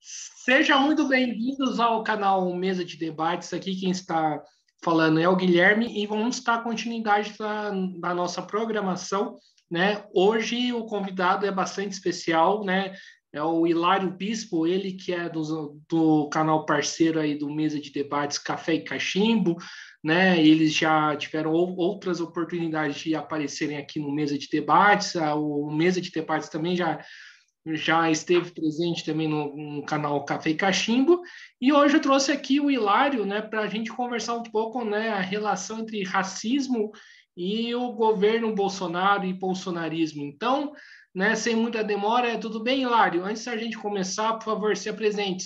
Sejam muito bem-vindos ao canal Mesa de Debates. Aqui quem está falando é o Guilherme e vamos dar continuidade da nossa programação, né? Hoje o convidado é bastante especial, né? É o Hilário Bispo, ele que é do canal parceiro aí do Mesa de Debates Café e Cachimbo, né? Eles já tiveram outras oportunidades de aparecerem aqui no Mesa de Debates. O Mesa de Debates também já esteve presente também no canal Café e Cachimbo, e hoje eu trouxe aqui o Hilário, né, para a gente conversar um pouco, né, a relação entre racismo e o governo Bolsonaro e bolsonarismo. Então, né, sem muita demora, tudo bem, Hilário? Antes da gente começar, por favor, se apresente.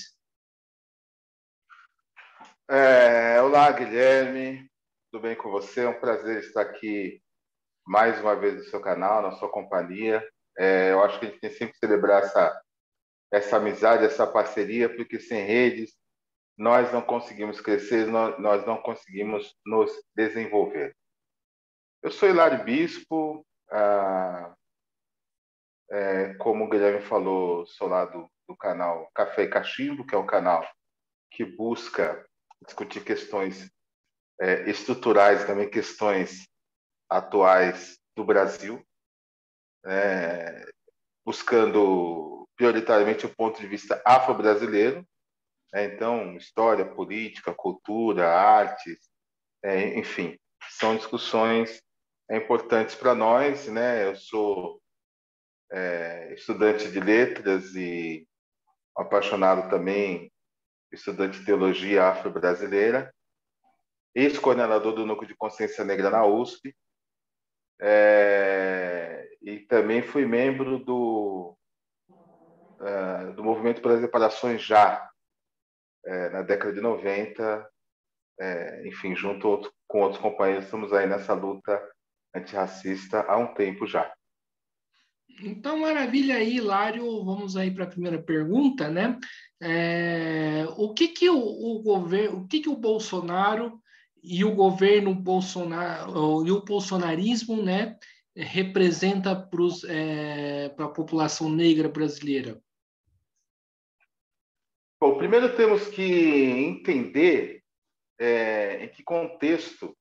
Olá, Guilherme, tudo bem com você? É um prazer estar aqui mais uma vez no seu canal, na sua companhia. Eu acho que a gente tem sempre que celebrar essa amizade, essa parceria, porque sem redes nós não conseguimos crescer, nós não conseguimos nos desenvolver. Eu sou Hilário Bispo, como o Guilherme falou, sou lá do canal Café e Cachimbo, que é um canal que busca discutir questões estruturais, também questões atuais do Brasil, buscando prioritariamente o ponto de vista afro-brasileiro, então história, política, cultura, artes, enfim, são discussões importantes para nós, né? Eu sou estudante de letras e apaixonado também, estudante de teologia afro-brasileira, ex-coordenador do Núcleo de Consciência Negra na USP, e também fui membro do Movimento pelas Reparações já, na década de 90, enfim, junto com outros companheiros, estamos aí nessa luta antirracista há um tempo já. Então, maravilha aí, Hilário. Vamos aí para a primeira pergunta, né? O que o governo, o que o Bolsonaro e o governo Bolsonaro e o bolsonarismo, né, representa para a população negra brasileira? Bom, primeiro temos que entender em que contexto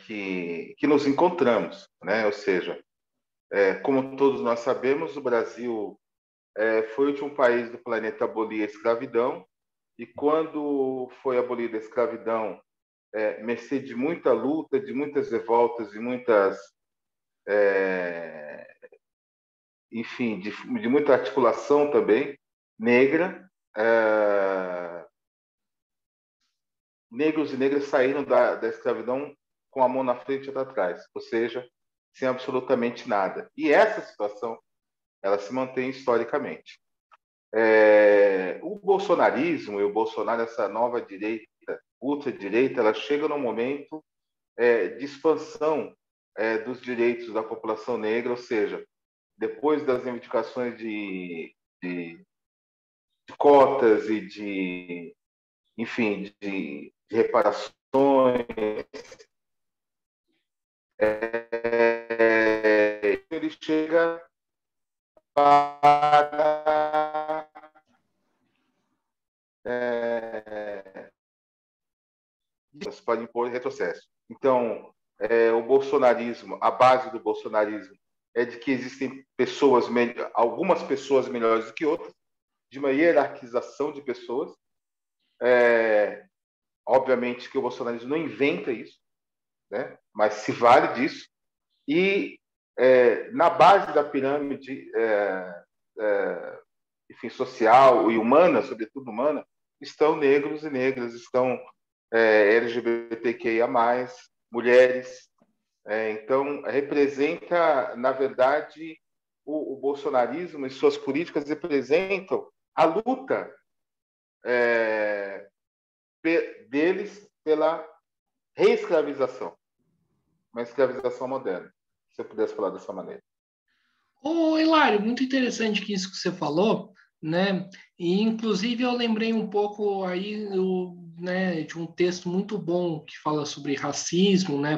que nos encontramos, né? Ou seja, como todos nós sabemos, o Brasil foi o último país do planeta a abolir a escravidão, e quando foi abolida a escravidão, mercê de muita luta, de muitas revoltas, de muitas, enfim, de muita articulação também negra, negros e negras saíram da escravidão com a mão na frente e outra atrás, ou seja, sem absolutamente nada. E essa situação, ela se mantém historicamente. O bolsonarismo e o Bolsonaro, essa nova direita, ultradireita, ela chega num momento de expansão dos direitos da população negra, ou seja, depois das reivindicações de cotas e enfim, de reparações, ele chega para pode impor retrocesso. Então, o bolsonarismo, a base do bolsonarismo é de que existem algumas pessoas melhores do que outras, de uma hierarquização de pessoas. Obviamente que o bolsonarismo não inventa isso, né? Mas se vale disso. E na base da pirâmide enfim, social e humana, sobretudo humana, estão negros e negras, estão LGBTQIA+, mulheres. Então, representa, na verdade, o bolsonarismo e suas políticas representam a luta deles pela reescravização, uma escravização moderna, se eu pudesse falar dessa maneira. Ô, Hilário, muito interessante que isso que você falou, né? E, inclusive, eu lembrei um pouco aí né, de um texto muito bom que fala sobre racismo, né?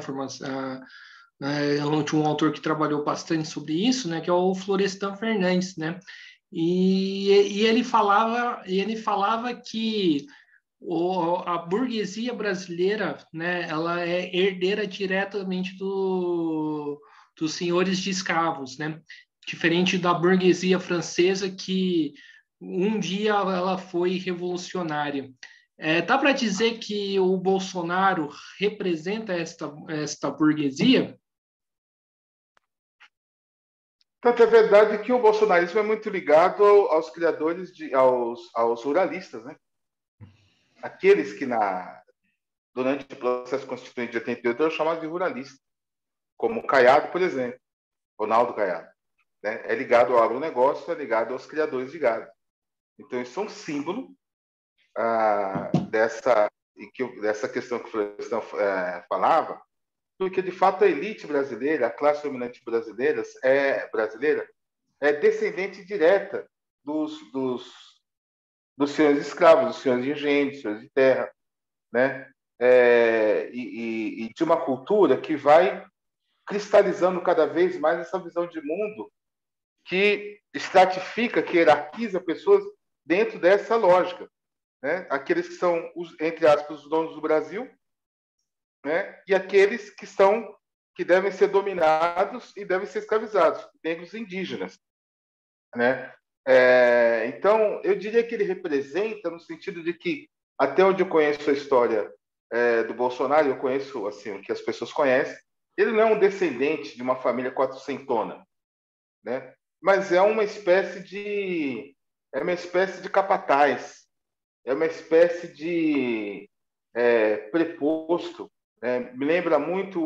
De um autor que trabalhou bastante sobre isso, né? Que é o Florestan Fernandes, né? E ele falava que a burguesia brasileira, né, ela é herdeira diretamente dos senhores de escravos, né? Diferente da burguesia francesa que um dia ela foi revolucionária. Dá para dizer que o Bolsonaro representa esta burguesia? Tanto é verdade que o bolsonarismo é muito ligado aos criadores, aos ruralistas, né? Aqueles que durante o processo constituinte de 88 eram chamados de ruralistas, como Caiado, por exemplo, Ronaldo Caiado. Né? É ligado ao agronegócio, é ligado aos criadores de gado. Então, isso é um símbolo dessa questão que o Florestan falava, porque, de fato, a elite brasileira, a classe dominante brasileira é descendente direta dos senhores escravos, dos senhores de engenho, dos senhores de terra, né? E de uma cultura que vai cristalizando cada vez mais essa visão de mundo que estratifica, que hierarquiza pessoas dentro dessa lógica. Né? Aqueles que são, entre aspas, os donos do Brasil, né? E aqueles que devem ser dominados e devem ser escravizados, negros e indígenas. Né? Então, eu diria que ele representa no sentido de que, até onde eu conheço a história do Bolsonaro, eu conheço assim, o que as pessoas conhecem, ele não é um descendente de uma família quatrocentona, né? Mas é uma espécie de capataz, é uma espécie de preposto. Né? Me lembra muito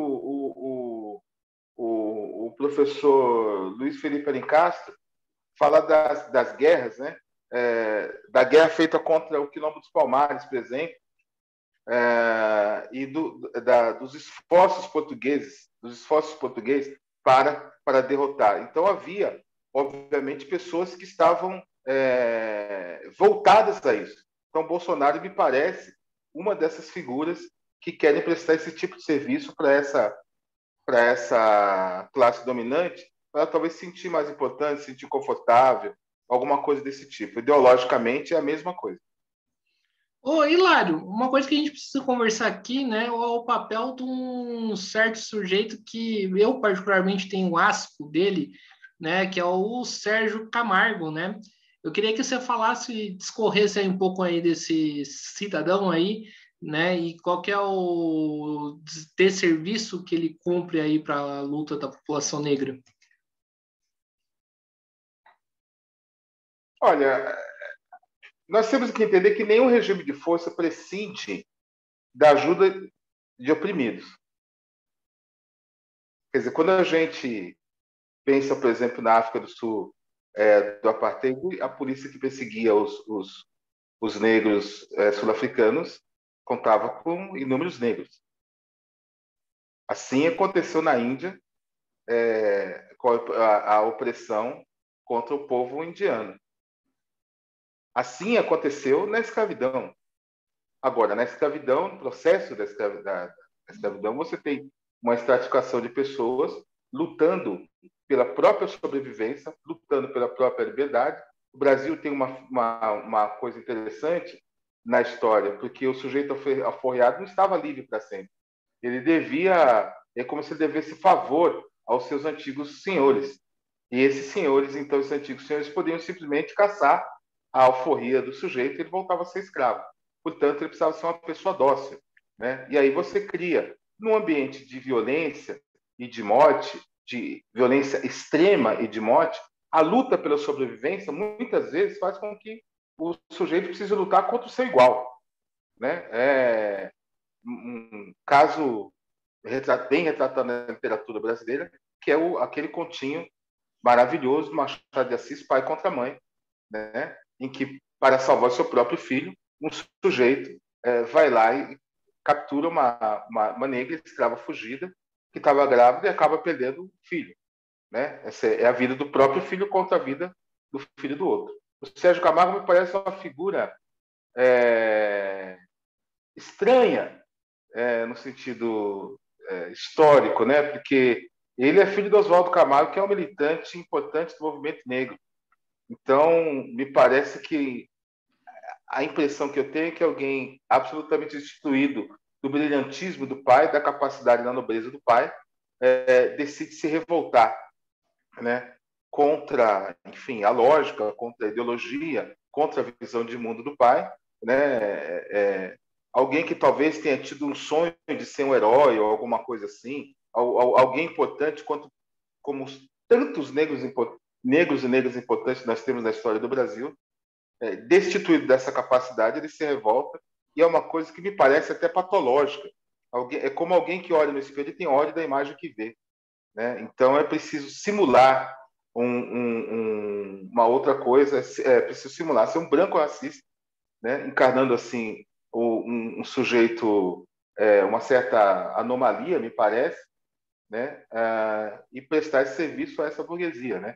o professor Luiz Felipe Alencastro, fala das guerras, né? Da guerra feita contra o Quilombo dos Palmares, por exemplo, e dos esforços portugueses, para derrotar. Então havia, obviamente, pessoas que estavam voltadas a isso. Então Bolsonaro me parece uma dessas figuras que querem prestar esse tipo de serviço para essa classe dominante, para talvez se sentir mais importante, se sentir confortável, alguma coisa desse tipo. Ideologicamente é a mesma coisa. Ô, Hilário, uma coisa que a gente precisa conversar aqui, né, é o papel de um certo sujeito que eu particularmente tenho um asco dele, né, que é o Sérgio Camargo, né? Eu queria que você falasse, discorresse aí um pouco aí desse cidadão aí, né, e qual que é o desserviço que ele cumpre aí para a luta da população negra. Olha, nós temos que entender que nenhum regime de força prescinde da ajuda de oprimidos. Quer dizer, quando a gente pensa, por exemplo, na África do Sul, do apartheid, a polícia que perseguia os negros sul-africanos contava com inúmeros negros. Assim aconteceu na Índia, com a opressão contra o povo indiano. Assim aconteceu na escravidão. Agora, na escravidão, no processo da escravidão, você tem uma estratificação de pessoas lutando pela própria sobrevivência, lutando pela própria liberdade. O Brasil tem uma coisa interessante na história, porque o sujeito aforreado não estava livre para sempre. Ele é como se ele devesse favor aos seus antigos senhores. E esses senhores, então, esses antigos senhores, podiam simplesmente caçar a alforria do sujeito e ele voltava a ser escravo. Portanto, ele precisava ser uma pessoa dócil. Né? E aí você cria, num ambiente de violência e de morte, de violência extrema e de morte, a luta pela sobrevivência muitas vezes faz com que o sujeito precise lutar contra o seu igual. Né? Um caso bem retratado na literatura brasileira, que é aquele continho maravilhoso do Machado de Assis, pai contra mãe, né? Em que, para salvar seu próprio filho, um sujeito vai lá e captura uma negra escrava fugida que estava grávida e acaba perdendo o filho. Né? Essa é a vida do próprio filho contra a vida do filho do outro. O Sérgio Camargo me parece uma figura estranha, no sentido histórico, né? Porque ele é filho do Oswaldo Camargo, que é um militante importante do movimento negro. Então, me parece que a impressão que eu tenho é que alguém absolutamente destituído do brilhantismo do pai, da capacidade e da nobreza do pai, decide se revoltar, né, contra, enfim, a lógica, contra a ideologia, contra a visão de mundo do pai, né? Alguém que talvez tenha tido um sonho de ser um herói ou alguma coisa assim, alguém importante como tantos negros e negras importantes que nós temos na história do Brasil, destituído dessa capacidade, ele se revolta, e é uma coisa que me parece até patológica. É como alguém que olha no espelho e tem ódio da imagem que vê, né? Então é preciso simular uma outra coisa, é preciso simular ser um branco racista, né? Encarnando assim um sujeito, uma certa anomalia, me parece, né? E prestar esse serviço a essa burguesia, né?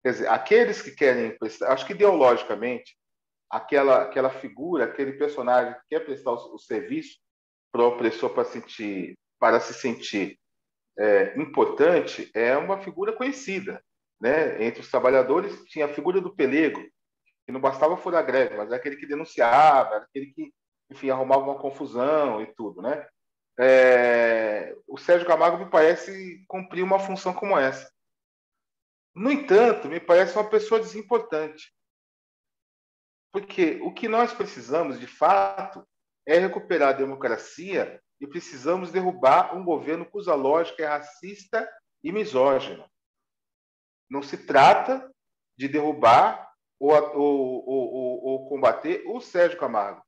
Quer dizer, aqueles que querem prestar, acho que ideologicamente, aquela figura, aquele personagem que quer prestar o serviço para o opressor para se sentir importante, é uma figura conhecida, né? Entre os trabalhadores tinha a figura do pelego, que não bastava furar greve, mas é aquele que denunciava, aquele que, enfim, arrumava uma confusão e tudo, né? O Sérgio Camargo me parece cumprir uma função como essa. No entanto, me parece uma pessoa desimportante. Porque o que nós precisamos, de fato, é recuperar a democracia e precisamos derrubar um governo cuja lógica é racista e misógina. Não se trata de derrubar ou combater o Sérgio Camargo.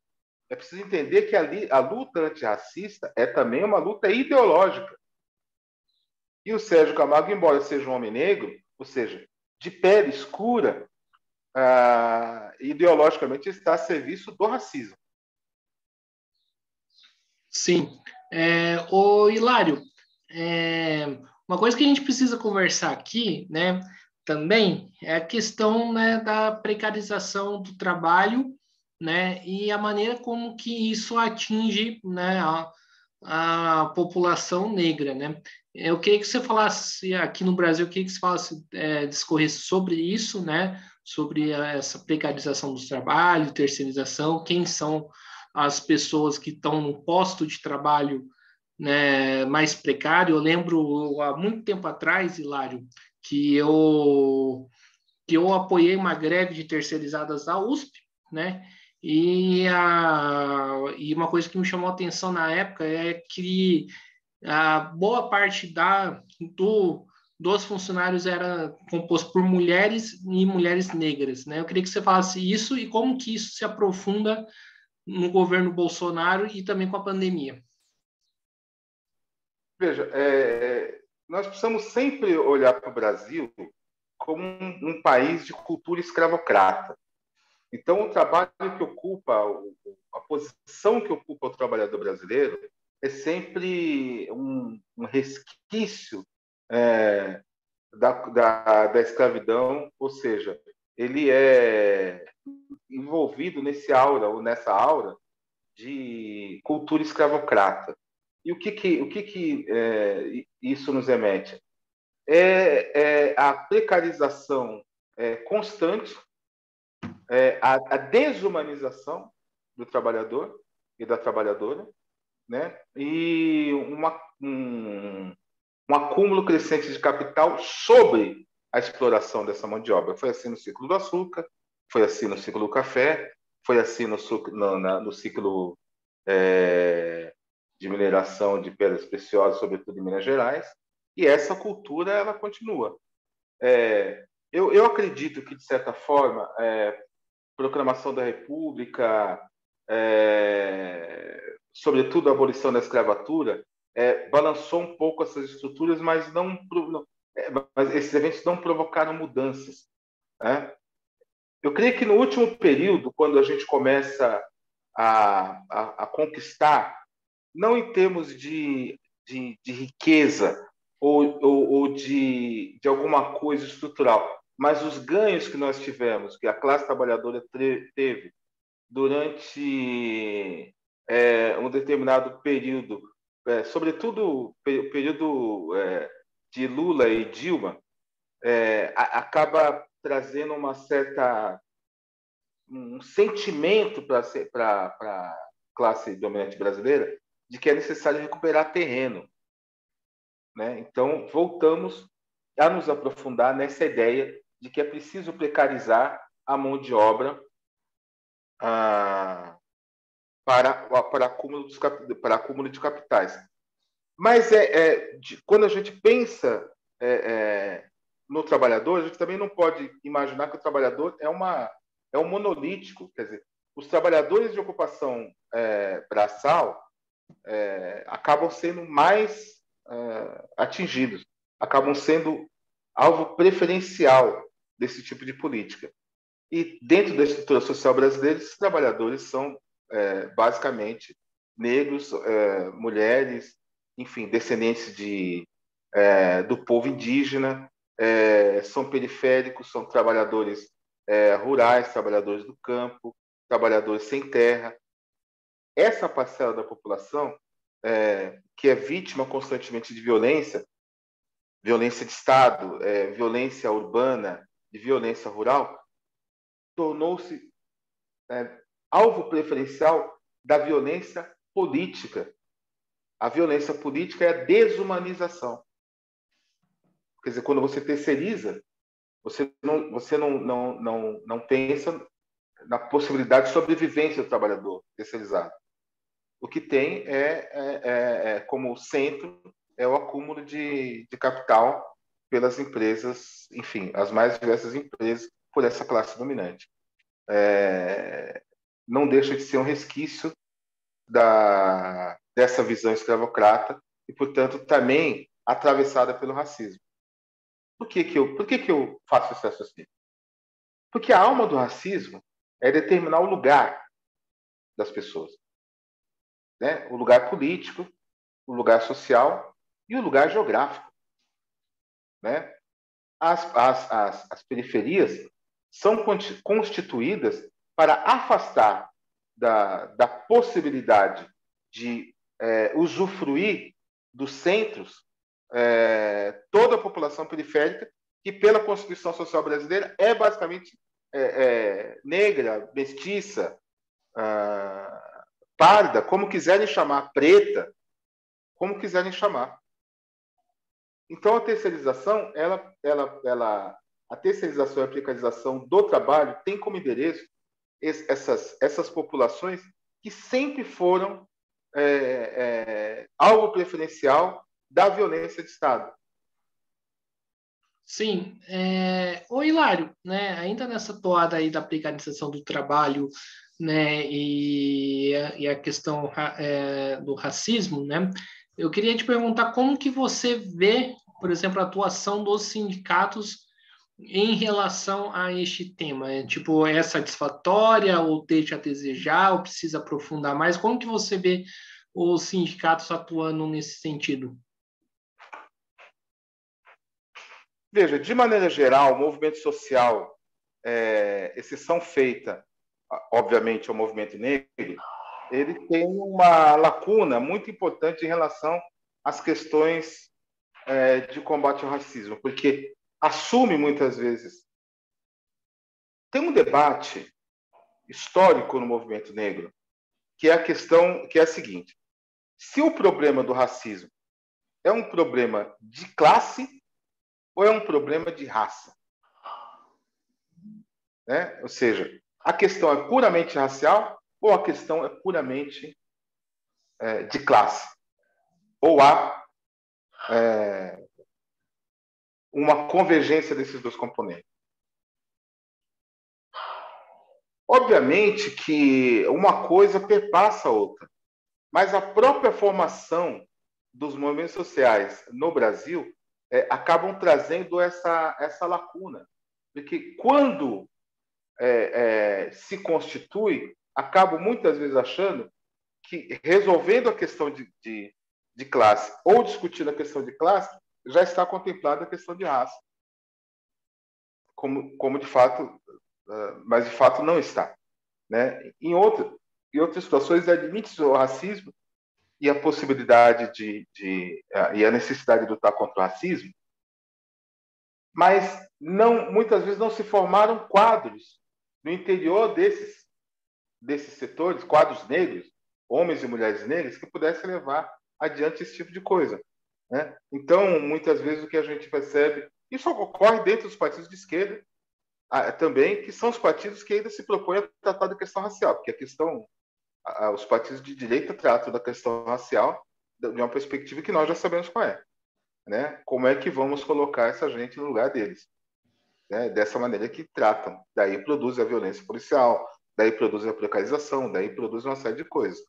É preciso entender que a luta antirracista é também uma luta ideológica. E o Sérgio Camargo, embora seja um homem negro, ou seja, de pele escura, ideologicamente está a serviço do racismo. Sim. Ô, Hilário, uma coisa que a gente precisa conversar aqui, né, também é a questão, né, da precarização do trabalho, né, e a maneira como que isso atinge, né, a população negra, né. Eu queria que você falasse aqui no Brasil, eu queria que você falasse, discorresse sobre isso, né, sobre essa precarização do trabalho, terceirização, quem são as pessoas que estão no posto de trabalho, né, mais precário. Eu lembro há muito tempo atrás, Hilário, que eu apoiei uma greve de terceirizadas da USP, né? E uma coisa que me chamou a atenção na época é que a boa parte dos funcionários era composto por mulheres e mulheres negras, né? Eu queria que você falasse isso e como que isso se aprofunda no governo Bolsonaro e também com a pandemia. Veja, nós precisamos sempre olhar para o Brasil como um país de cultura escravocrata. Então, o trabalho que ocupa, a posição que ocupa o trabalhador brasileiro é sempre um resquício da escravidão, ou seja, ele é envolvido nessa aura de cultura escravocrata. E o que isso nos remete? A precarização constante, a desumanização do trabalhador e da trabalhadora, né? E um acúmulo crescente de capital sobre a exploração dessa mão de obra. Foi assim no ciclo do açúcar, foi assim no ciclo do café, foi assim no ciclo de mineração de pedras preciosas, sobretudo em Minas Gerais, e essa cultura ela continua. Eu acredito que, de certa forma, proclamação da República, sobretudo a abolição da escravatura, balançou um pouco essas estruturas, mas mas esses eventos não provocaram mudanças, né? Eu creio que no último período, quando a gente começa a conquistar, não em termos de riqueza ou de alguma coisa estrutural, mas os ganhos que nós tivemos, que a classe trabalhadora teve durante um determinado período, sobretudo período de Lula e Dilma, acaba trazendo um sentimento para a classe dominante brasileira de que é necessário recuperar terreno, né? Então, voltamos a nos aprofundar nessa ideia de que é preciso precarizar a mão de obra para acúmulo de capitais. Mas quando a gente pensa no trabalhador, a gente também não pode imaginar que o trabalhador é um monolítico. Quer dizer, os trabalhadores de ocupação braçal acabam sendo mais atingidos, acabam sendo alvo preferencial desse tipo de política. E dentro da estrutura social brasileira, esses trabalhadores são basicamente negros, mulheres, enfim, descendentes do povo indígena, são periféricos, são trabalhadores rurais, trabalhadores do campo, trabalhadores sem terra. Essa parcela da população que é vítima constantemente de violência de Estado, violência urbana e violência rural, tornou-se alvo preferencial da violência política. A violência política é a desumanização. Quer dizer, quando você terceiriza, você não pensa na possibilidade de sobrevivência do trabalhador terceirizado. O que tem como centro o acúmulo de capital pelas empresas, enfim, as mais diversas empresas por essa classe dominante. Não deixa de ser um resquício dessa visão escravocrata e, portanto, também atravessada pelo racismo. Por que eu faço esse raciocínio? Porque a alma do racismo é determinar o lugar das pessoas, né? O lugar político, o lugar social e o lugar geográfico, né? As periferias são constituídas para afastar da possibilidade de usufruir dos centros toda a população periférica, que pela Constituição Social Brasileira é basicamente negra, mestiça, parda, como quiserem chamar, preta, como quiserem chamar. Então, a terceirização, a terceirização e a precarização do trabalho tem como endereço essas populações que sempre foram alvo preferencial da violência de Estado. Sim. Ô, Hilário, né, ainda nessa toada aí da precarização do trabalho, né, e a questão do racismo, né, eu queria te perguntar como que você vê, por exemplo, a atuação dos sindicatos em relação a este tema. Tipo, é satisfatória ou deixa a desejar ou precisa aprofundar mais? Como que você vê os sindicatos atuando nesse sentido? Veja, de maneira geral, o movimento social, exceção feita, obviamente, ao movimento negro, ele tem uma lacuna muito importante em relação às questões de combate ao racismo, porque assume muitas vezes. Tem um debate histórico no movimento negro, que é a questão que é a seguinte: se o problema do racismo é um problema de classe ou é um problema de raça? Né? Ou seja, a questão é puramente racial ou a questão é puramente de classe? Ou há uma convergência desses dois componentes? Obviamente que uma coisa perpassa a outra, mas a própria formação dos movimentos sociais no Brasil acabam trazendo essa lacuna. Porque quando se constitui, acabam muitas vezes achando que resolvendo a questão de classe ou discutindo a questão de classe, já está contemplada a questão de raça. Como de fato, mas de fato não está. Né? Em outras situações, admite-se o racismo e a possibilidade e a necessidade de lutar contra o racismo mas muitas vezes não se formaram quadros no interior desses setores, quadros negros, homens e mulheres negras, que pudessem levar adiante esse tipo de coisa, né? Então, muitas vezes o que a gente percebe, isso ocorre dentro dos partidos de esquerda também, que são os partidos que ainda se propõem a tratar da questão racial, porque os partidos de direita tratam da questão racial de uma perspectiva que nós já sabemos qual é, né? Como é que vamos colocar essa gente no lugar deles? Né? Dessa maneira que tratam. Daí produz a violência policial, daí produz a precarização, daí produz uma série de coisas.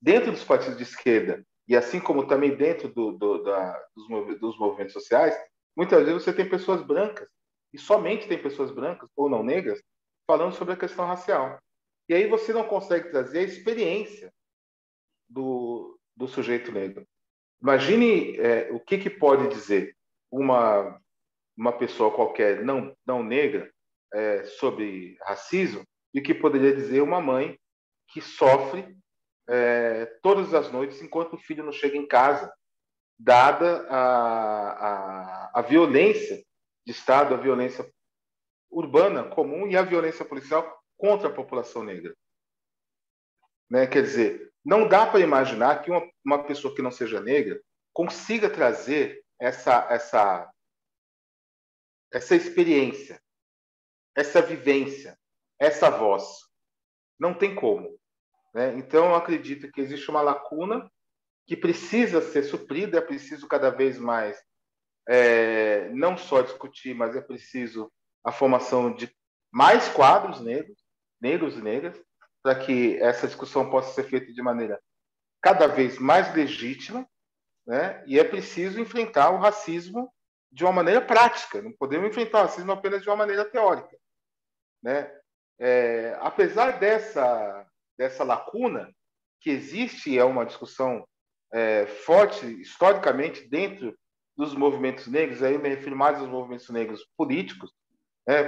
Dentro dos partidos de esquerda, e assim como também dentro dos movimentos sociais, muitas vezes você tem pessoas brancas, e somente tem pessoas brancas ou não negras, falando sobre a questão racial. E aí você não consegue trazer a experiência do sujeito negro. Imagine o que pode dizer uma pessoa qualquer não negra sobre racismo e o que poderia dizer uma mãe que sofre todas as noites enquanto o filho não chega em casa, dada a violência de Estado, a violência urbana comum e a violência policial contra a população negra. Né? Quer dizer, não dá para imaginar que uma pessoa que não seja negra consiga trazer essa experiência, essa vivência, essa voz. Não tem como. Né? Então, eu acredito que existe uma lacuna que precisa ser suprida, é preciso cada vez mais não só discutir, mas é preciso a formação de mais quadros negros e negras, para que essa discussão possa ser feita de maneira cada vez mais legítima, né? E é preciso enfrentar o racismo de uma maneira prática, não podemos enfrentar o racismo apenas de uma maneira teórica. Né? Apesar dessa lacuna que existe, é uma discussão forte historicamente dentro dos movimentos negros, aí eu me refiro mais aos movimentos negros políticos.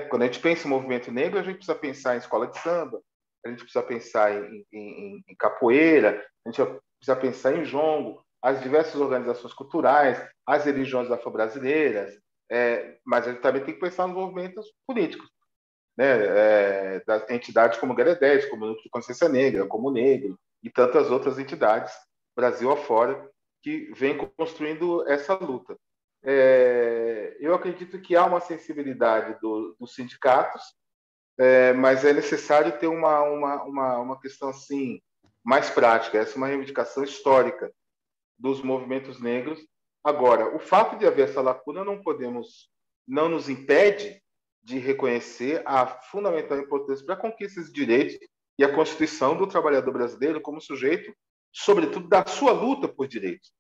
Quando a gente pensa em movimento negro, a gente precisa pensar em escola de samba, a gente precisa pensar em capoeira, a gente precisa pensar em jongo, as diversas organizações culturais, as religiões afro-brasileiras, mas a gente também tem que pensar nos movimentos políticos, né? Das entidades como Gueredés, como o Núcleo de Consciência Negra, como o Negro e tantas outras entidades, Brasil afora, que vêm construindo essa luta. Eu acredito que há uma sensibilidade dos sindicatos, mas é necessário ter uma questão assim mais prática. Essa é uma reivindicação histórica dos movimentos negros. Agora, o fato de haver essa lacuna não nos impede de reconhecer a fundamental importância para a conquista de direitos e a constituição do trabalhador brasileiro como sujeito, sobretudo, da sua luta por direitos.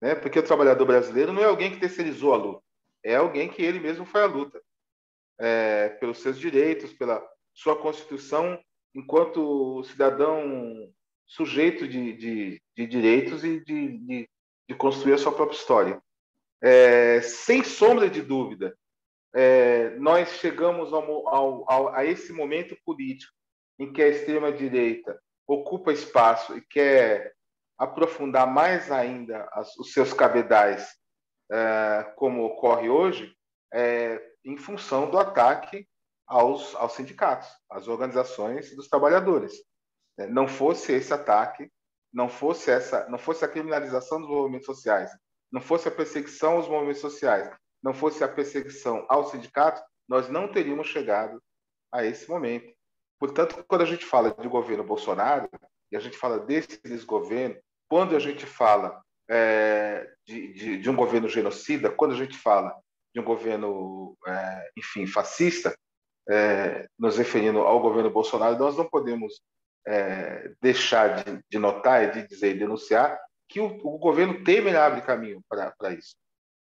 Né? Porque o trabalhador brasileiro não é alguém que terceirizou a luta, é alguém que ele mesmo foi à luta pelos seus direitos, pela sua constituição enquanto cidadão sujeito de direitos e de construir a sua própria história. Sem sombra de dúvida, nós chegamos a esse momento político em que a extrema-direita ocupa espaço e quer aprofundar mais ainda os seus cabedais, como ocorre hoje, em função do ataque aos sindicatos, às organizações dos trabalhadores. Não fosse esse ataque, não fosse a criminalização dos movimentos sociais, não fosse a perseguição aos movimentos sociais, não fosse a perseguição aos sindicatos, nós não teríamos chegado a esse momento. Portanto, quando a gente fala de governo Bolsonaro, e a gente fala desse desgoverno, quando a gente fala de um governo genocida, quando a gente fala de um governo, enfim, fascista, nos referindo ao governo Bolsonaro, nós não podemos deixar de notar e de dizer e denunciar que o governo Temer abre caminho para isso,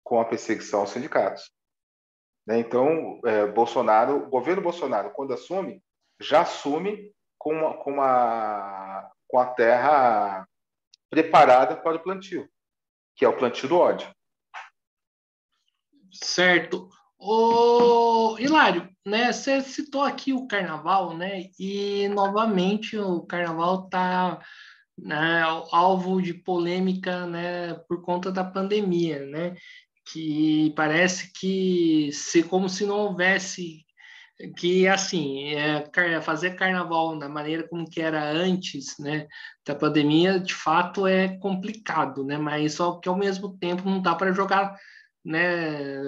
com a perseguição aos sindicatos. Né? Então, o governo Bolsonaro, quando assume, já assume com a terra preparada para o plantio, que é o plantio do ódio. Certo. Hilário, né, você citou aqui o carnaval, né, e novamente o carnaval está, né, alvo de polêmica, né, por conta da pandemia, né, que parece que como se não houvesse que assim fazer carnaval da maneira como que era antes, né, da pandemia, de fato é complicado, né, mas só que ao mesmo tempo não dá para jogar, né,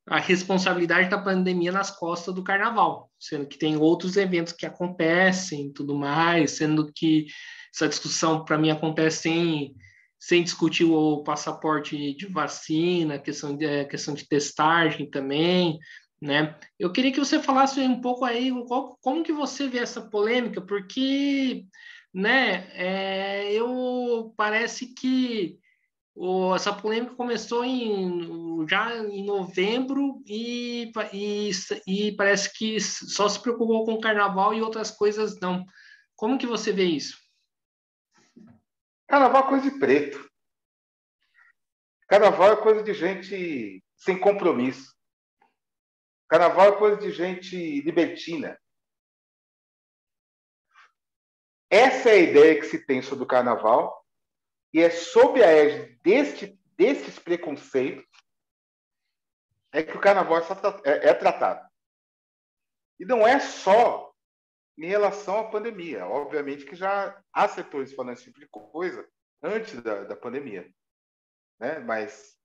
a responsabilidade da pandemia nas costas do carnaval, sendo que tem outros eventos que acontecem, tudo mais, sendo que essa discussão para mim acontece sem discutir o passaporte de vacina, questão de testagem também, né? Eu queria que você falasse um pouco aí como que você vê essa polêmica, porque, né, eu parece que essa polêmica começou já em novembro e parece que só se preocupou com o carnaval e outras coisas não. Como que você vê isso? Carnaval é coisa de preto. Carnaval é coisa de gente sem compromisso. Carnaval é coisa de gente libertina. Essa é a ideia que se tem sobre o carnaval, e é sob a égide desses preconceitos que o carnaval é tratado. E não é só em relação à pandemia. Obviamente que já há setores falando esse tipo de coisa antes da pandemia. Né? Mas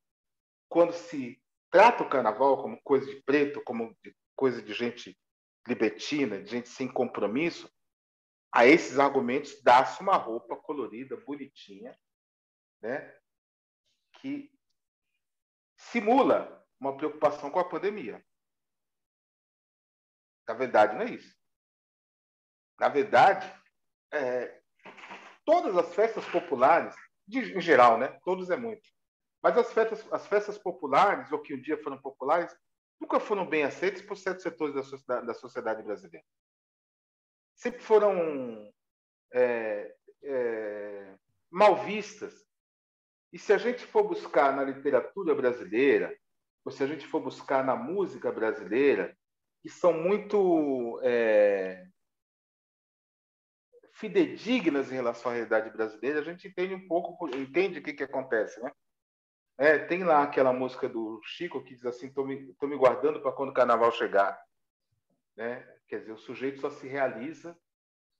quando se trata o carnaval como coisa de preto, como coisa de gente libertina, de gente sem compromisso, a esses argumentos dá-se uma roupa colorida, bonitinha, né? Que simula uma preocupação com a pandemia. Na verdade, não é isso. Na verdade, todas as festas populares, em geral, né? Todos é muito. Mas as festas populares, ou que um dia foram populares, nunca foram bem aceitas por certos setores da sociedade brasileira. Sempre foram mal vistas. E se a gente for buscar na literatura brasileira, ou se a gente for buscar na música brasileira, que são muito fidedignas em relação à realidade brasileira, a gente entende um pouco, entende o que acontece, né? Tem lá aquela música do Chico que diz assim: tô me guardando para quando o carnaval chegar. Né? Quer dizer, o sujeito só se realiza,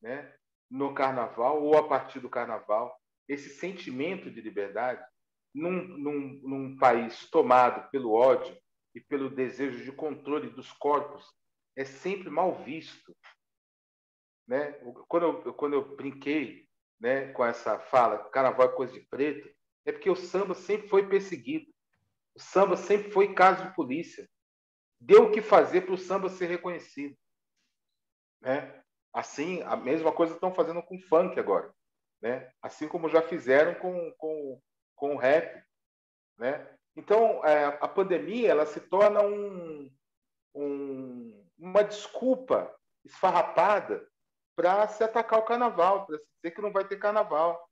né, no carnaval ou a partir do carnaval. Esse sentimento de liberdade, num país tomado pelo ódio e pelo desejo de controle dos corpos, é sempre mal visto. Né? Quando eu brinquei, né, com essa fala, carnaval é coisa de preto, é porque o samba sempre foi perseguido. O samba sempre foi caso de polícia. Deu o que fazer para o samba ser reconhecido. Né? Assim, a mesma coisa estão fazendo com o funk agora. Né? Assim como já fizeram com o rap. Né? Então, a pandemia ela se torna uma desculpa esfarrapada para se atacar o carnaval, para se dizer que não vai ter carnaval.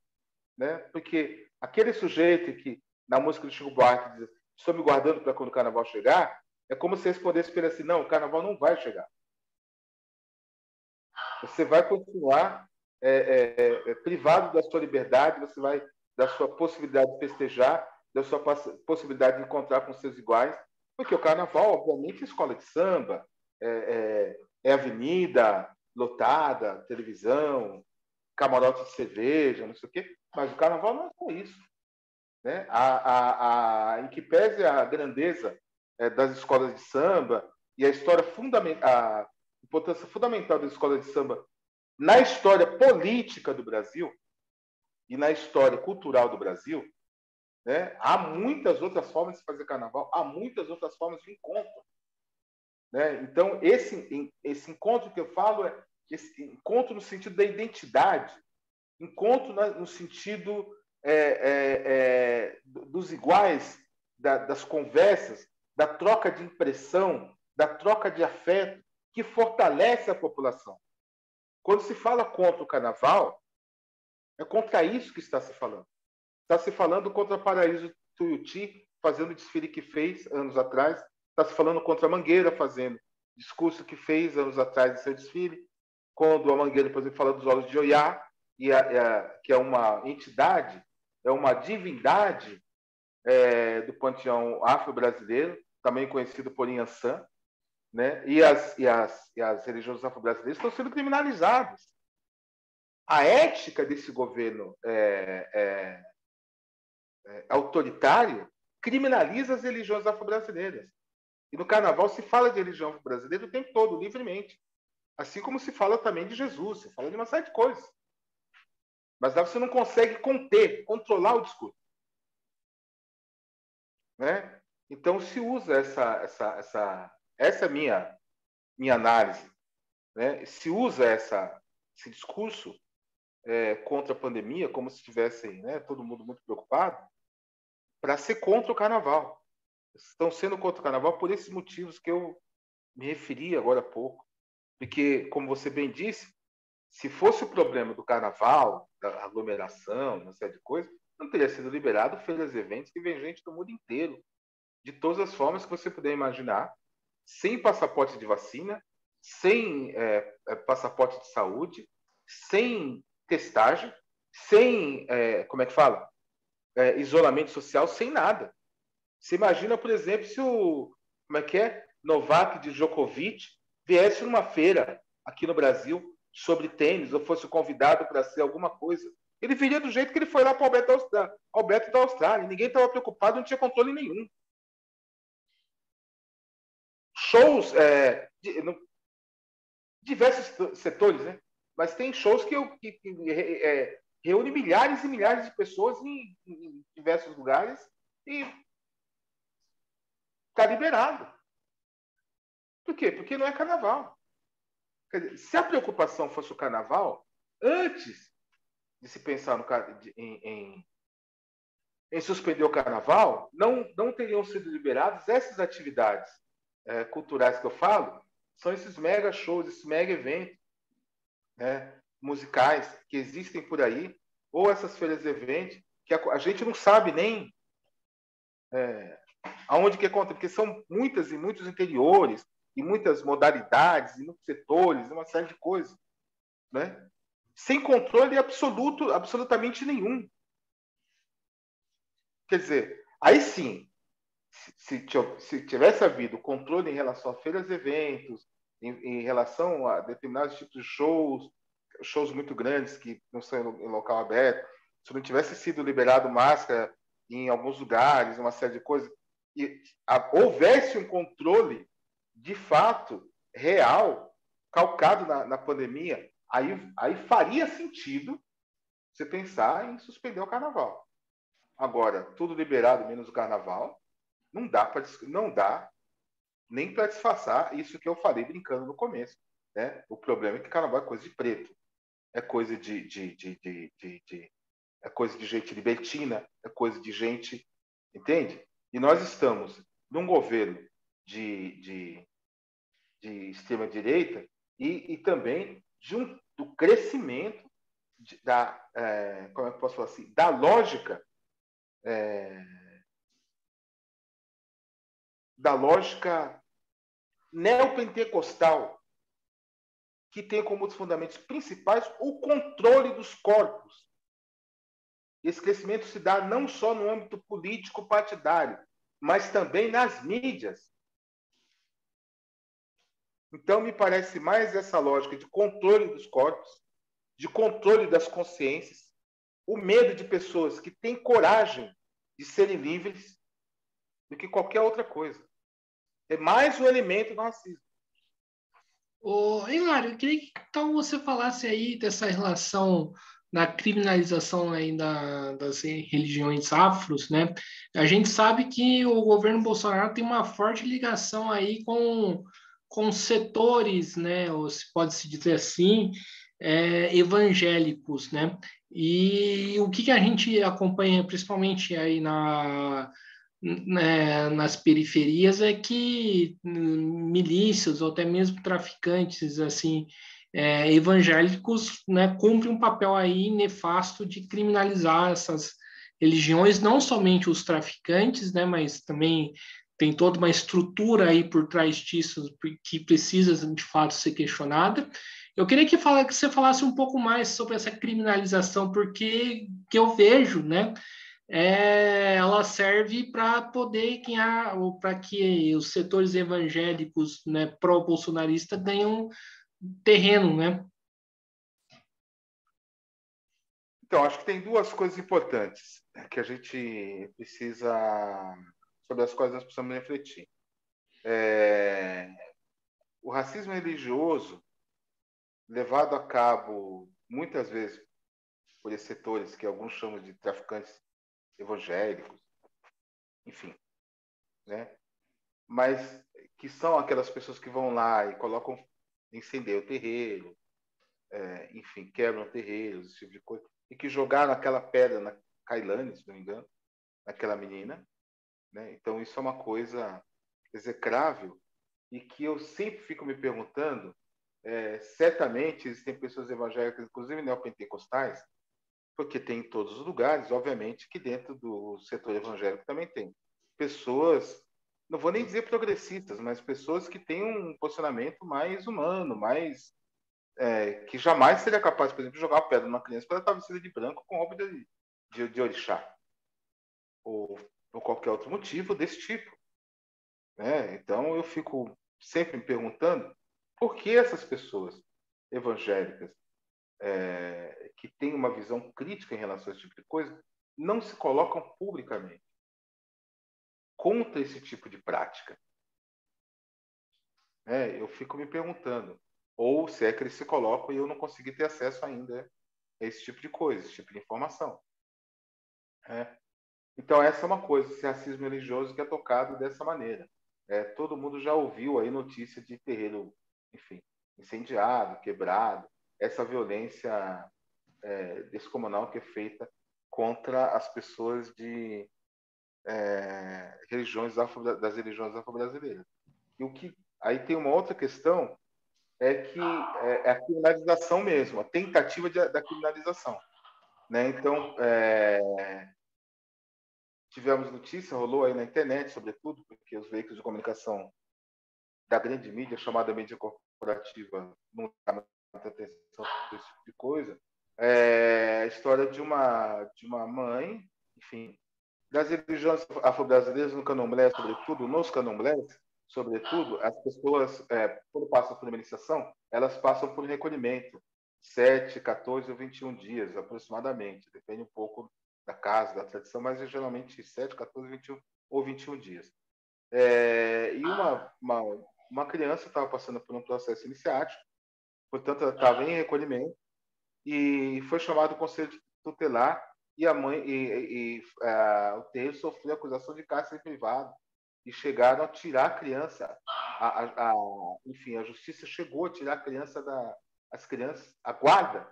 Né? Porque aquele sujeito que, na música do Chico Buarque, diz: estou me guardando para quando o carnaval chegar, é como se respondesse para ele assim: não, o carnaval não vai chegar. Você vai continuar privado da sua liberdade, você vai da sua possibilidade de festejar, da sua possibilidade de encontrar com seus iguais, porque o carnaval, obviamente, é escola de samba, é avenida lotada, televisão, camarote de cerveja, não sei o quê, mas o carnaval não é só isso. Né? Em que pese a grandeza das escolas de samba e a história fundamental, a importância fundamental das escolas de samba na história política do Brasil e na história cultural do Brasil, né? Há muitas outras formas de fazer carnaval, há muitas outras formas de encontro. Né? Então, esse encontro que eu falo é esse encontro no sentido da identidade, encontro no sentido dos iguais, das conversas, da troca de impressão, da troca de afeto, que fortalece a população. Quando se fala contra o carnaval, é contra isso que está se falando. Está se falando contra a Paraíso Tuiuti, fazendo o desfile que fez anos atrás. Está se falando contra a Mangueira, fazendo discurso que fez anos atrás de seu desfile. Quando a Mangueira, por exemplo, fala dos olhos de Oiá, que é uma entidade, é uma divindade do panteão afro-brasileiro, também conhecido por Inhaçã, né? E as religiões afro-brasileiras estão sendo criminalizadas. A ética desse governo autoritário criminaliza as religiões afro-brasileiras. E no carnaval se fala de religião afro-brasileira o tempo todo, livremente. Assim como se fala também de Jesus, se fala de uma série de coisas. Mas lá você não consegue controlar o discurso. Né? Então se usa essa minha análise, né? Se usa esse discurso contra a pandemia, como se estivesse, né, todo mundo muito preocupado, para ser contra o carnaval. Estão sendo contra o carnaval por esses motivos que eu me referi agora há pouco. Porque, como você bem disse, se fosse o problema do carnaval, da aglomeração, uma série de coisas, não teria sido liberado feiras e eventos que vem gente do mundo inteiro, de todas as formas que você puder imaginar, sem passaporte de vacina, sem passaporte de saúde, sem testagem, sem, como é que fala? Isolamento social, sem nada. Você imagina, por exemplo, se Novak Djokovic viesse numa feira aqui no Brasil sobre tênis, ou fosse convidado para ser alguma coisa. Ele viria do jeito que ele foi lá para o Alberto da Austrália. Ninguém estava preocupado, não tinha controle nenhum. Shows, diversos setores, né? Mas tem shows que reúne milhares e milhares de pessoas em diversos lugares e está liberado. Por quê? Porque não é carnaval. Quer dizer, se a preocupação fosse o carnaval, antes de se pensar em suspender o carnaval, não teriam sido liberadas essas atividades culturais que eu falo, são esses mega shows, esses mega eventos, né, musicais que existem por aí, ou essas feiras de eventos, que a gente não sabe nem aonde que acontece, porque são muitas e muitos interiores, e muitas modalidades, e muitos setores, uma série de coisas, né? Sem controle absolutamente nenhum. Quer dizer, aí sim, se tivesse havido controle em relação a feiras e eventos, em relação a determinados tipos de shows muito grandes que não são em local aberto, se não tivesse sido liberado máscara em alguns lugares, uma série de coisas, e houvesse um controle de fato real, calcado na pandemia, aí faria sentido você pensar em suspender o carnaval. Agora, tudo liberado menos o carnaval, não dá nem para disfarçar isso que eu falei brincando no começo. Né? O problema é que carnaval é coisa de preto, é coisa é coisa de gente libertina, é coisa de gente, entende? E nós estamos num governo de extrema direita e também do crescimento como é que eu posso falar assim, da lógica neopentecostal, que tem como um dos fundamentos principais o controle dos corpos. Esse crescimento se dá não só no âmbito político partidário, mas também nas mídias. Então, me parece mais essa lógica de controle dos corpos, de controle das consciências, o medo de pessoas que têm coragem de serem livres do que qualquer outra coisa. É mais um elemento do racismo. Hilário, eu queria que então você falasse aí dessa relação da criminalização aí das religiões afros, né? A gente sabe que o governo Bolsonaro tem uma forte ligação aí com setores, né? Ou se pode se dizer assim, evangélicos, né? E o que a gente acompanha, principalmente aí nas periferias, é que milícias ou até mesmo traficantes assim evangélicos, né, cumprem um papel aí nefasto de criminalizar essas religiões, não somente os traficantes, né, mas também tem toda uma estrutura aí por trás disso que precisa de fato ser questionada. Eu queria que você falasse um pouco mais sobre essa criminalização, porque que eu vejo, né, ela serve para poder para que os setores evangélicos, né, pró-bolsonaristas ganham terreno, né? Então, acho que tem duas coisas importantes que a gente precisa, sobre as quais nós precisamos refletir. O racismo religioso, levado a cabo muitas vezes por esses setores que alguns chamam de traficantes evangélicos, enfim, né? Mas que são aquelas pessoas que vão lá e colocam, incendiam o terreiro, enfim, quebram terreiros, esse tipo de coisa, e que jogaram aquela pedra na Kailane, se não me engano, naquela menina, né? Então isso é uma coisa execrável e que eu sempre fico me perguntando, certamente existem pessoas evangélicas, inclusive neopentecostais, porque tem em todos os lugares, obviamente que dentro do setor evangélico também tem pessoas, não vou nem dizer progressistas, mas pessoas que têm um posicionamento mais humano, mais que jamais seria capaz, por exemplo, de jogar uma pedra numa criança para ela estar vestida de branco com roupa de orixá ou por qualquer outro motivo desse tipo, né? Então eu fico sempre me perguntando por que essas pessoas evangélicas que têm uma visão crítica em relação a esse tipo de coisa não se colocam publicamente contra esse tipo de prática. Eu fico me perguntando. Ou se é que eles se colocam e eu não consegui ter acesso ainda a esse tipo de coisa, esse tipo de informação. Então, essa é uma coisa, esse racismo religioso que é tocado dessa maneira. Todo mundo já ouviu aí notícia de terreiro, enfim, incendiado, quebrado, essa violência descomunal que é feita contra as pessoas de das religiões afro-brasileiras. E o que aí tem uma outra questão que é a criminalização mesmo, a tentativa da criminalização, né? Então, tivemos notícia, rolou aí na internet, sobretudo, porque os veículos de comunicação da grande mídia, chamada mídia corporativa, não dá muita atenção para esse tipo de coisa. A história de uma mãe, enfim, das religiões afro-brasileiras no candomblé, sobretudo, nos candomblés, sobretudo, as pessoas, quando passam por uma iniciação, elas passam por recolhimento, 7, 14 ou 21 dias, aproximadamente. Depende um pouco da casa, da tradição, mas é geralmente 7, 14, 21 ou 21 dias. E uma criança estava passando por um processo iniciático, portanto, ela estava em recolhimento, e foi chamado o conselho tutelar e a mãe o terreiro sofreu acusação de cárcere privado e chegaram a tirar a criança, enfim, a justiça chegou a tirar as crianças, a guarda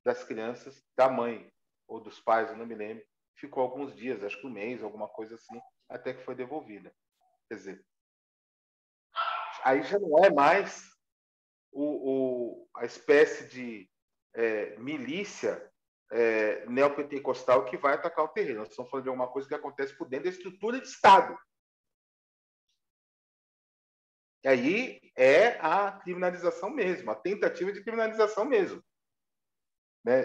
das crianças da mãe ou dos pais, eu não me lembro, ficou alguns dias, acho que um mês, alguma coisa assim, até que foi devolvida. Quer dizer, aí já não é mais a espécie de milícia neopentecostal que vai atacar o terreno. Nós estamos falando de alguma coisa que acontece por dentro da estrutura de Estado. E aí é a criminalização mesmo, a tentativa de criminalização mesmo.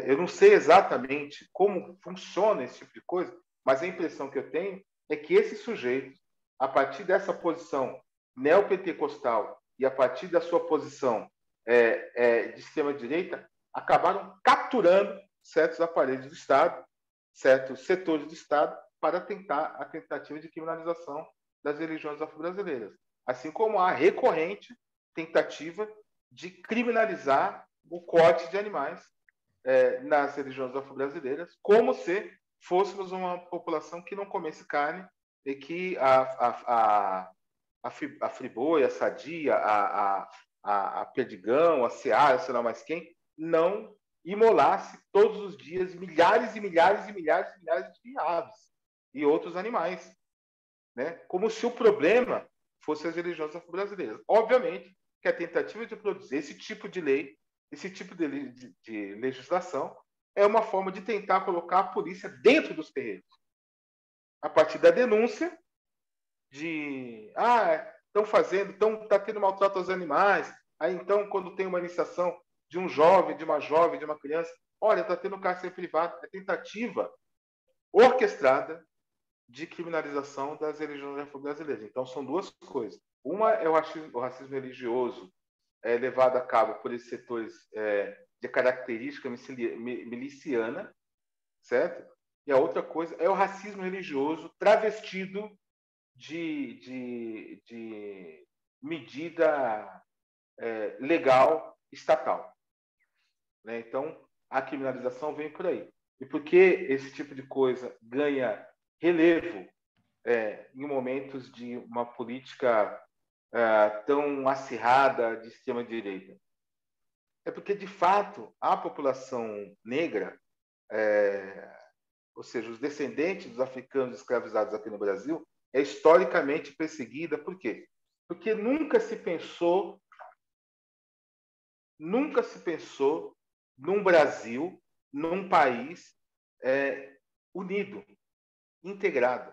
Eu não sei exatamente como funciona esse tipo de coisa, mas a impressão que eu tenho é que esses sujeitos, a partir dessa posição neopentecostal e a partir da sua posição de extrema-direita, acabaram capturando certos aparelhos do Estado, certos setores do Estado, para tentar a tentativa de criminalização das religiões afro-brasileiras. Assim como a recorrente tentativa de criminalizar o corte de animais nas religiões afro-brasileiras, como se fôssemos uma população que não comesse carne e que a Friboi, a Sadia, a Perdigão, a Seara, sei lá mais quem, não imolasse todos os dias milhares e milhares e milhares e milhares de aves e outros animais, né? Como se o problema fosse as religiões afro-brasileiras. Obviamente que a tentativa de produzir esse tipo de lei, esse tipo de legislação, é uma forma de tentar colocar a polícia dentro dos terreiros. A partir da denúncia de está tendo maltrato aos animais. Aí então, quando tem uma iniciação de um jovem, de uma criança, olha, está tendo cárcere privado, é tentativa orquestrada de criminalização das religiões afro-brasileiras. Então, são duas coisas. Uma é o racismo religioso levado a cabo por esses setores de característica miliciana, certo? E a outra coisa é o racismo religioso travestido de medida legal estatal. Né? Então, a criminalização vem por aí. E por que esse tipo de coisa ganha relevo em momentos de uma política tão acirrada de extrema-direita? É porque, de fato, a população negra, ou seja, os descendentes dos africanos escravizados aqui no Brasil, é historicamente perseguida. Por quê? Porque nunca se pensou num Brasil, num país unido, integrado.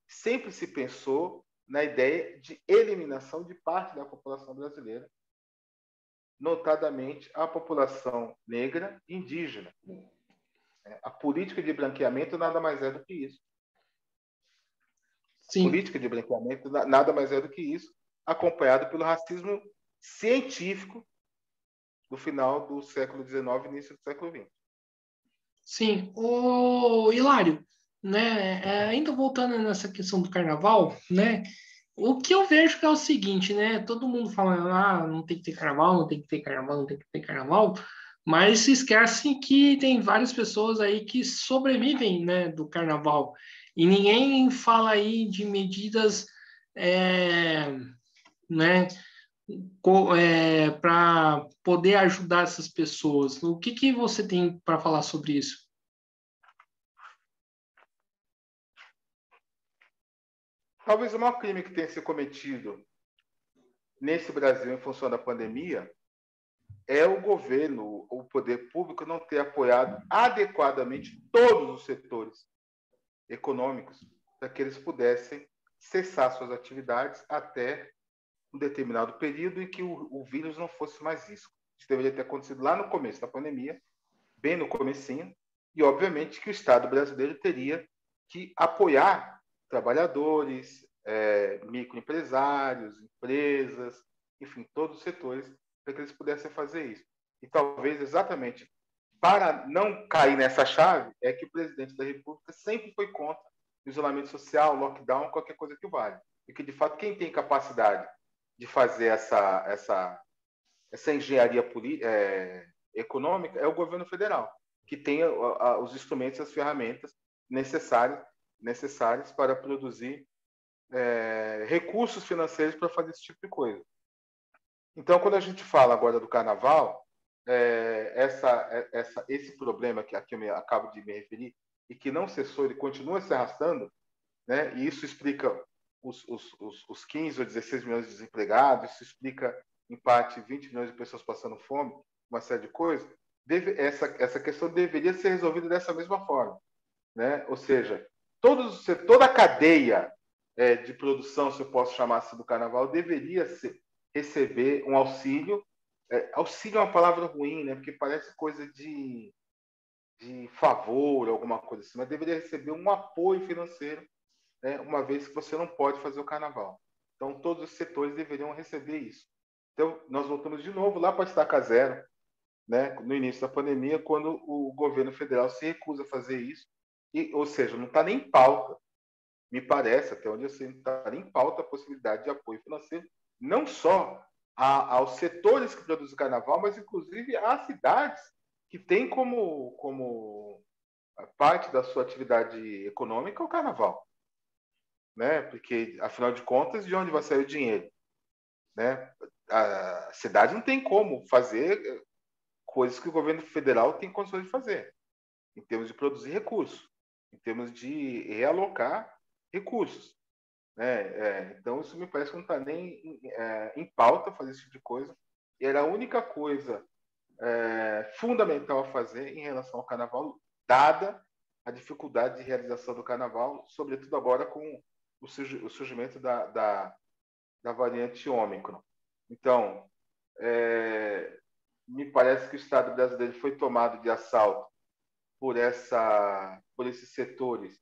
Sempre se pensou na ideia de eliminação de parte da população brasileira, notadamente a população negra e indígena. A política de branqueamento nada mais é do que isso. Sim. Política de branqueamento nada mais é do que isso, acompanhado pelo racismo científico do final do século XIX e início do século XX. Sim. O Hilário, né? Ainda voltando nessa questão do carnaval, né? O que eu vejo que é o seguinte, né? Todo mundo fala, não tem que ter carnaval, não tem que ter carnaval, não tem que ter carnaval, mas se esquecem que tem várias pessoas aí que sobrevivem, né, do carnaval. E ninguém fala aí de medidas, né, para poder ajudar essas pessoas. O que você tem para falar sobre isso? Talvez o maior crime que tenha sido cometido nesse Brasil em função da pandemia é o governo, o poder público não ter apoiado adequadamente todos os setores econômicos para que eles pudessem cessar suas atividades até um determinado período em que o vírus não fosse mais risco. Isso deveria ter acontecido lá no começo da pandemia, bem no comecinho, e obviamente que o Estado brasileiro teria que apoiar trabalhadores, microempresários, empresas, enfim, todos os setores, para que eles pudessem fazer isso. E talvez exatamente para não cair nessa chave é que o presidente da República sempre foi contra o isolamento social, lockdown, qualquer coisa que valha. E que, de fato, quem tem capacidade de fazer essa engenharia econômica é o governo federal, que tem os instrumentos, as ferramentas necessárias para produzir recursos financeiros para fazer esse tipo de coisa. Então, quando a gente fala agora do carnaval, esse problema que aqui eu acabo de me referir e que não cessou, ele continua se arrastando, né? E isso explica os 15 ou 16 milhões de desempregados, isso explica, em parte, 20 milhões de pessoas passando fome, uma série de coisas. Essa questão deveria ser resolvida dessa mesma forma, né? Ou seja, toda a cadeia de produção, se eu posso chamar assim, do carnaval, deveria receber um auxílio. Auxílio é uma palavra ruim, né? Porque parece coisa de favor, alguma coisa assim, mas deveria receber um apoio financeiro, né? Uma vez que você não pode fazer o carnaval. Então, todos os setores deveriam receber isso. Então, nós voltamos de novo lá para a estaca zero, né? No início da pandemia, quando o governo federal se recusa a fazer isso, ou seja, não está nem em pauta, me parece, até onde eu sei, não está nem em pauta a possibilidade de apoio financeiro, não só aos setores que produzem carnaval, mas inclusive às cidades que têm como parte da sua atividade econômica o carnaval, né? Porque afinal de contas, de onde vai sair o dinheiro, né? A cidade não tem como fazer coisas que o governo federal tem condições de fazer, em termos de produzir recursos, em termos de realocar recursos. Então, isso me parece que não está nem em pauta fazer esse tipo de coisa. E era a única coisa fundamental a fazer em relação ao carnaval, dada a dificuldade de realização do carnaval, sobretudo agora com o surgimento da variante Ômicron. Então, me parece que o Estado brasileiro foi tomado de assalto por esses setores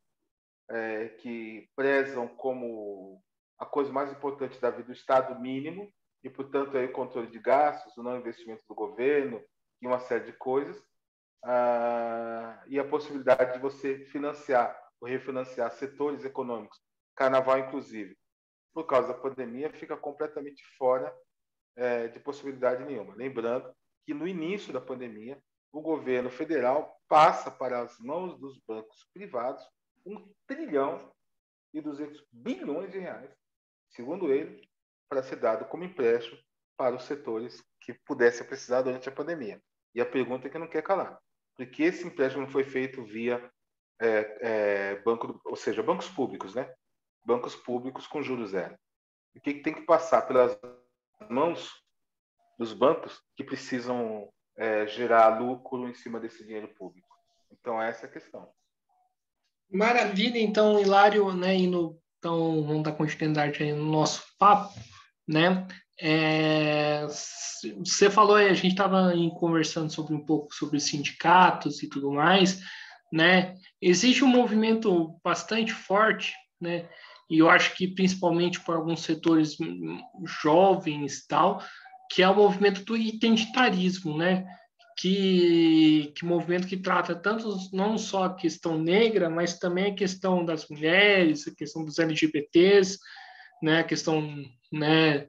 que prezam como a coisa mais importante da vida o Estado mínimo e, portanto, aí, o controle de gastos, o não investimento do governo e uma série de coisas, e a possibilidade de você financiar ou refinanciar setores econômicos, carnaval inclusive, por causa da pandemia, fica completamente fora de possibilidade nenhuma. Lembrando que no início da pandemia, o governo federal passa para as mãos dos bancos privados 1,2 trilhão de reais, segundo ele, para ser dado como empréstimo para os setores que pudessem precisar durante a pandemia. E a pergunta é que não quer calar. Por que esse empréstimo não foi feito via banco, ou seja, bancos públicos, né? Bancos públicos com juros zero. O que tem que passar pelas mãos dos bancos que precisam gerar lucro em cima desse dinheiro público? Então, essa é a questão. Maravilha, então, Hilário, né, então, vamos dar continuidade aí no nosso papo, né? Você falou aí, a gente estava conversando sobre um pouco sobre sindicatos e tudo mais, né? Existe um movimento bastante forte, né? E eu acho que principalmente por alguns setores jovens e tal, que é o movimento do identitarismo, né? Que movimento que trata tanto não só a questão negra, mas também a questão das mulheres, a questão dos LGBTs, né, a questão, né,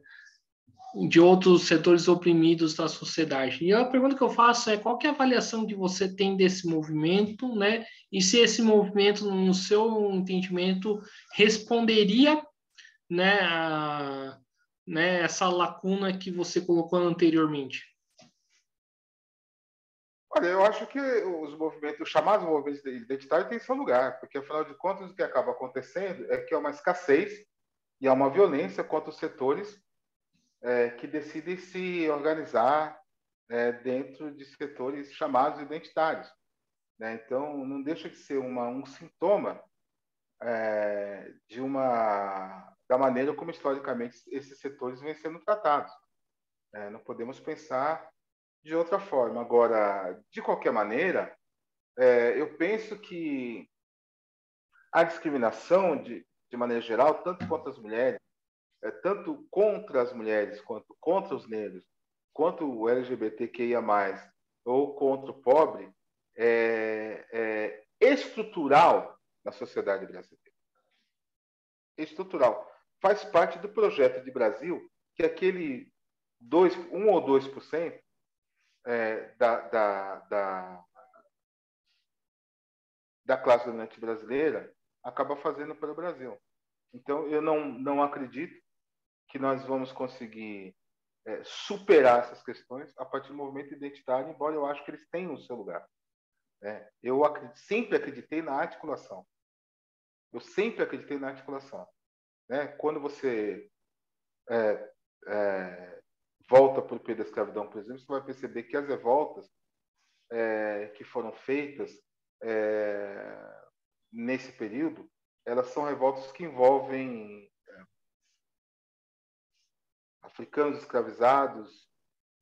de outros setores oprimidos da sociedade. E a pergunta que eu faço é qual que é a avaliação que você tem desse movimento, né, e se esse movimento, no seu entendimento, responderia, né, né, essa lacuna que você colocou anteriormente. Olha, eu acho que os chamados movimentos identitários têm seu lugar, porque, afinal de contas, o que acaba acontecendo é que há uma escassez e há uma violência contra os setores que decidem se organizar dentro de setores chamados identitários. Né? Então, não deixa de ser um sintoma da maneira como, historicamente, esses setores vêm sendo tratados. Não podemos pensar de outra forma. Agora, de qualquer maneira, eu penso que a discriminação, de maneira geral, tanto contra as mulheres, tanto contra as mulheres, quanto contra os negros, quanto o LGBTQIA+, ou contra o pobre, é estrutural na sociedade brasileira. Estrutural. Faz parte do projeto de Brasil que aquele 1 ou 2% da classe dominante brasileira acaba fazendo para o Brasil. Então, eu não acredito que nós vamos conseguir superar essas questões a partir do movimento identitário, embora eu acho que eles tenham o seu lugar. Eu sempre acreditei na articulação. Eu sempre acreditei na articulação. Quando você volta para o período da escravidão, por exemplo, você vai perceber que as revoltas que foram feitas nesse período, elas são revoltas que envolvem africanos escravizados,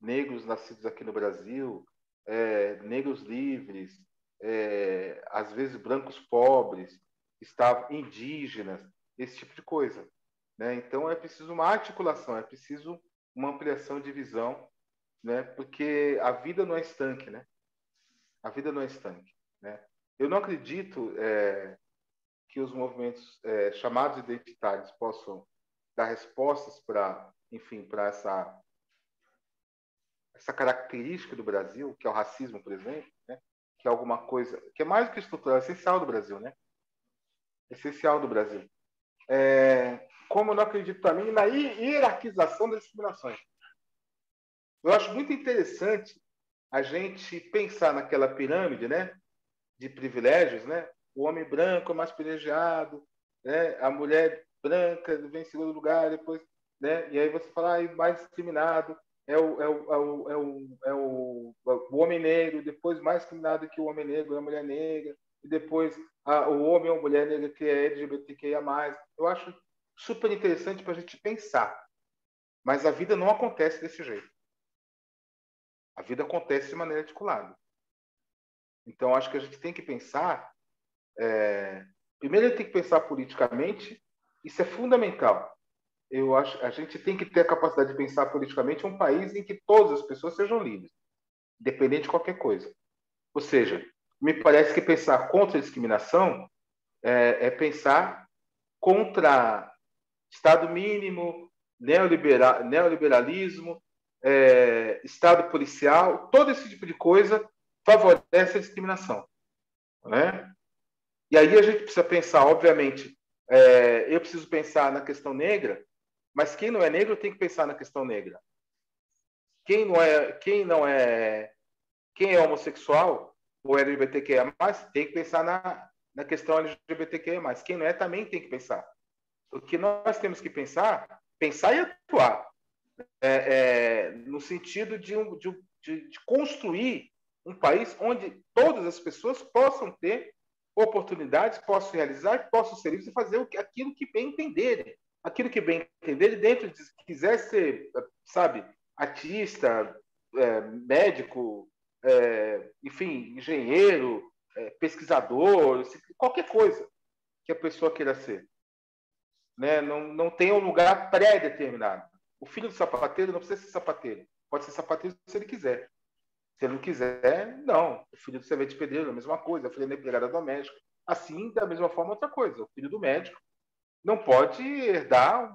negros nascidos aqui no Brasil, negros livres, às vezes brancos pobres, indígenas, esse tipo de coisa. Né? Então, é preciso uma articulação, é preciso uma ampliação de visão, né? Porque a vida não é estanque, né? A vida não é estanque. Né? Eu não acredito que os movimentos chamados identitários possam dar respostas para essa característica do Brasil, que é o racismo, por exemplo, né? Que é alguma coisa que é mais do que estrutural, é essencial do Brasil, né? Essencial do Brasil. Como eu não acredito também na hierarquização das discriminações. Eu acho muito interessante a gente pensar naquela pirâmide, né, de privilégios, né? O homem branco é mais privilegiado, né? A mulher branca vem em segundo lugar, depois, né? E aí você fala, mais discriminado o homem negro, depois mais discriminado que o homem negro é a mulher negra, e depois o homem ou a mulher negra que é LGBTQIA+. Eu acho super interessante para a gente pensar. Mas a vida não acontece desse jeito. A vida acontece de maneira articulada. Então, acho que a gente tem que pensar... primeiro, tem que pensar politicamente. Isso é fundamental. Eu acho a gente tem que ter a capacidade de pensar politicamente um país em que todas as pessoas sejam livres, independente de qualquer coisa. Ou seja, me parece que pensar contra a discriminação é pensar contra Estado mínimo, neoliberalismo, Estado policial, todo esse tipo de coisa favorece a discriminação, né? E aí a gente precisa pensar, obviamente, eu preciso pensar na questão negra, mas quem não é negro tem que pensar na questão negra. Quem é homossexual ou LGBTQIA+, tem que pensar na questão LGBTQIA+. Quem não é também tem que pensar. O que nós temos que pensar e atuar no sentido de construir um país onde todas as pessoas possam ter oportunidades, possam realizar, possam ser livres e fazer aquilo que bem entenderem. Aquilo que bem entenderem dentro de, se quiser ser, sabe, artista, médico, enfim, engenheiro, pesquisador, qualquer coisa que a pessoa queira ser. Né? Não tem um lugar pré-determinado. O filho do sapateiro não precisa ser sapateiro. Pode ser sapateiro se ele quiser. Se ele não quiser, não. O filho do servente pedreiro, a mesma coisa. O filho da empregada doméstica. Assim, da mesma forma, outra coisa. O filho do médico não pode herdar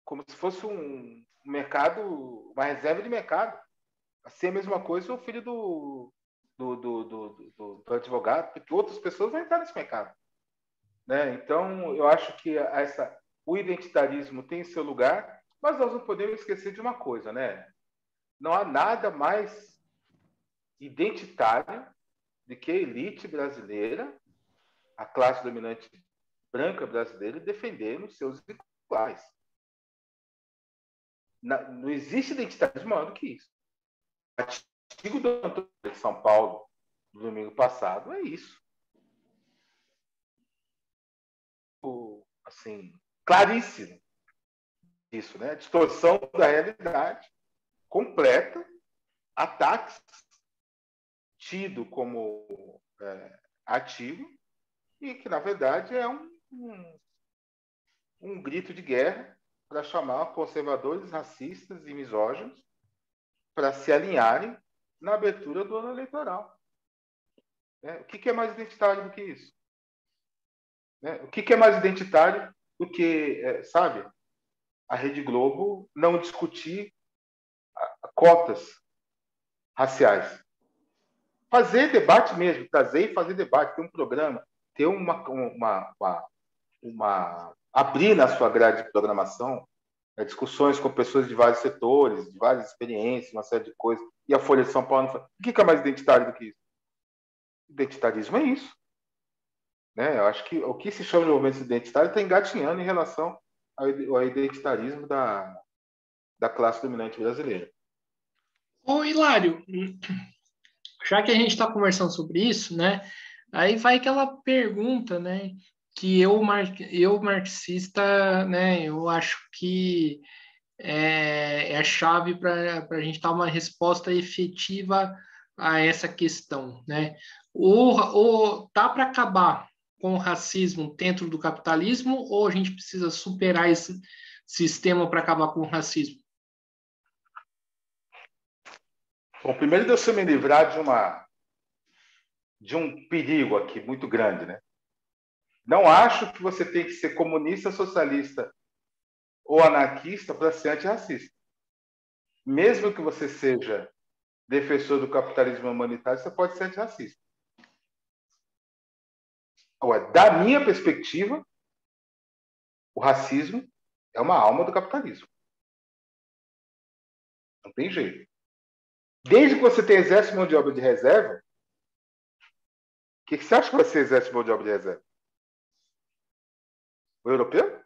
como se fosse um mercado, uma reserva de mercado. Assim, a mesma coisa o filho do advogado, porque outras pessoas vão entrar nesse mercado. Né? Então, eu acho que o identitarismo tem seu lugar, mas nós não podemos esquecer de uma coisa, né? Não há nada mais identitário do que a elite brasileira, a classe dominante branca brasileira, defendendo os seus iguais. Não existe identitarismo maior do que isso. O artigo do Antônio de São Paulo, do domingo passado, é isso. Assim, claríssimo. Isso, né? Distorção da realidade completa, ataques tido como ativo e que, na verdade, é um grito de guerra para chamar conservadores, racistas e misóginos para se alinharem na abertura do ano eleitoral. O que é mais identitário do que isso? O que é mais identitário do que, sabe, a Rede Globo não discutir cotas raciais? Fazer debate mesmo, trazer e fazer debate, ter um programa, ter abrir na sua grade de programação discussões com pessoas de vários setores, de várias experiências, uma série de coisas. E a Folha de São Paulo, o que é mais identitário do que isso? Identitarismo é isso. Né? Eu acho que o que se chama de movimento identitário está engatinhando em relação ao identitarismo da classe dominante brasileira. Ô, Hilário, já que a gente está conversando sobre isso, né? Aí vai aquela pergunta, né? Que eu marxista, né? Eu acho que é a chave para a gente dar uma resposta efetiva a essa questão, né? Tá para acabar com o racismo dentro do capitalismo ou a gente precisa superar esse sistema para acabar com o racismo? Bom, primeiro de eu me livrar de um perigo aqui muito grande, né? Não acho que você tem que ser comunista, socialista ou anarquista para ser antirracista. Mesmo que você seja defensor do capitalismo humanitário, você pode ser antirracista. Agora, da minha perspectiva, o racismo é uma alma do capitalismo. Não tem jeito. Desde que você tenha exército de mão de obra de reserva, o que você acha que vai ser exército de mão de obra de reserva? O europeu?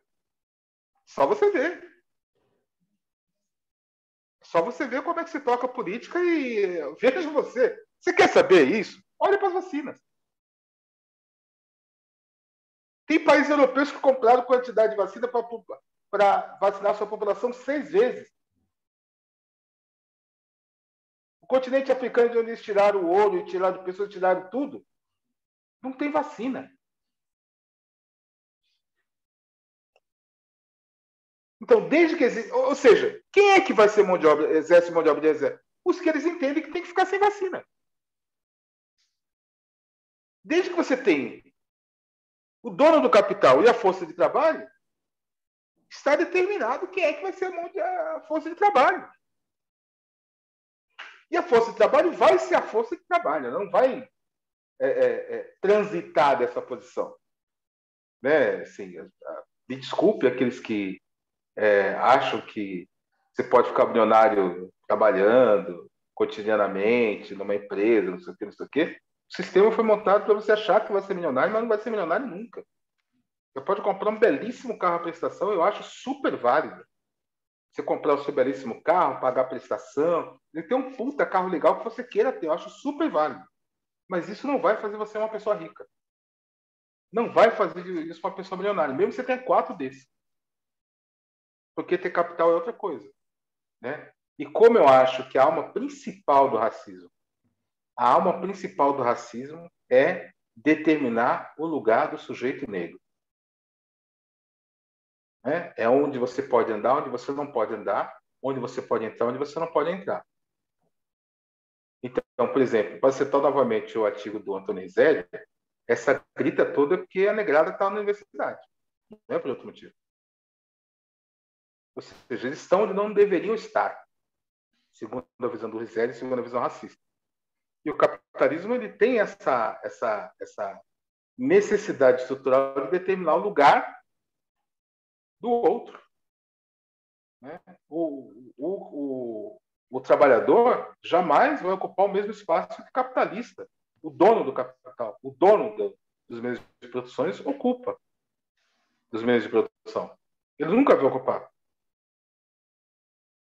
Só você ver. Só você ver como é que se toca a política e veja você. Você quer saber isso? Olha para as vacinas. Tem países europeus que compraram quantidade de vacina para vacinar a sua população 6 vezes. continente africano, de onde eles tiraram o ouro e tiraram pessoas, tiraram tudo, não tem vacina. Então, desde que existe... Ou seja, quem é que vai ser mão de obra, exército, mão de obra de exército? Os que eles entendem que tem que ficar sem vacina. Desde que você tem o dono do capital e a força de trabalho, está determinado quem é que vai ser a força de trabalho. E a força de trabalho vai ser a força de trabalho, não vai transitar dessa posição. Né? Assim, me desculpe aqueles que acham que você pode ficar milionário trabalhando cotidianamente numa empresa, não sei o que, não sei o que. O sistema foi montado para você achar que vai ser milionário, mas não vai ser milionário nunca. Você pode comprar um belíssimo carro à prestação, eu acho super válido. Você comprar o seu belíssimo carro, pagar a prestação, e ter um puta carro legal que você queira ter, eu acho super válido. Mas isso não vai fazer você uma pessoa rica. Não vai fazer isso uma pessoa milionária, mesmo que você tenha 4 desses. Porque ter capital é outra coisa. Né? E como eu acho que a alma principal do racismo, é determinar o lugar do sujeito negro. Né? É onde você pode andar, onde você não pode andar, onde você pode entrar, onde você não pode entrar. Então, por exemplo, para citar novamente o artigo do Antônio Rizélia, essa grita toda é porque a negrada está na universidade. Não é por outro motivo. Ou seja, eles estão onde não deveriam estar, segundo a visão do Rizélia e segundo a visão racista. E o capitalismo ele tem essa necessidade estrutural de determinar o lugar do outro. Né? O trabalhador jamais vai ocupar o mesmo espaço que o capitalista. O dono do capital, o dono dos meios de produção, ocupa dos meios de produção. Ele nunca vai ocupar.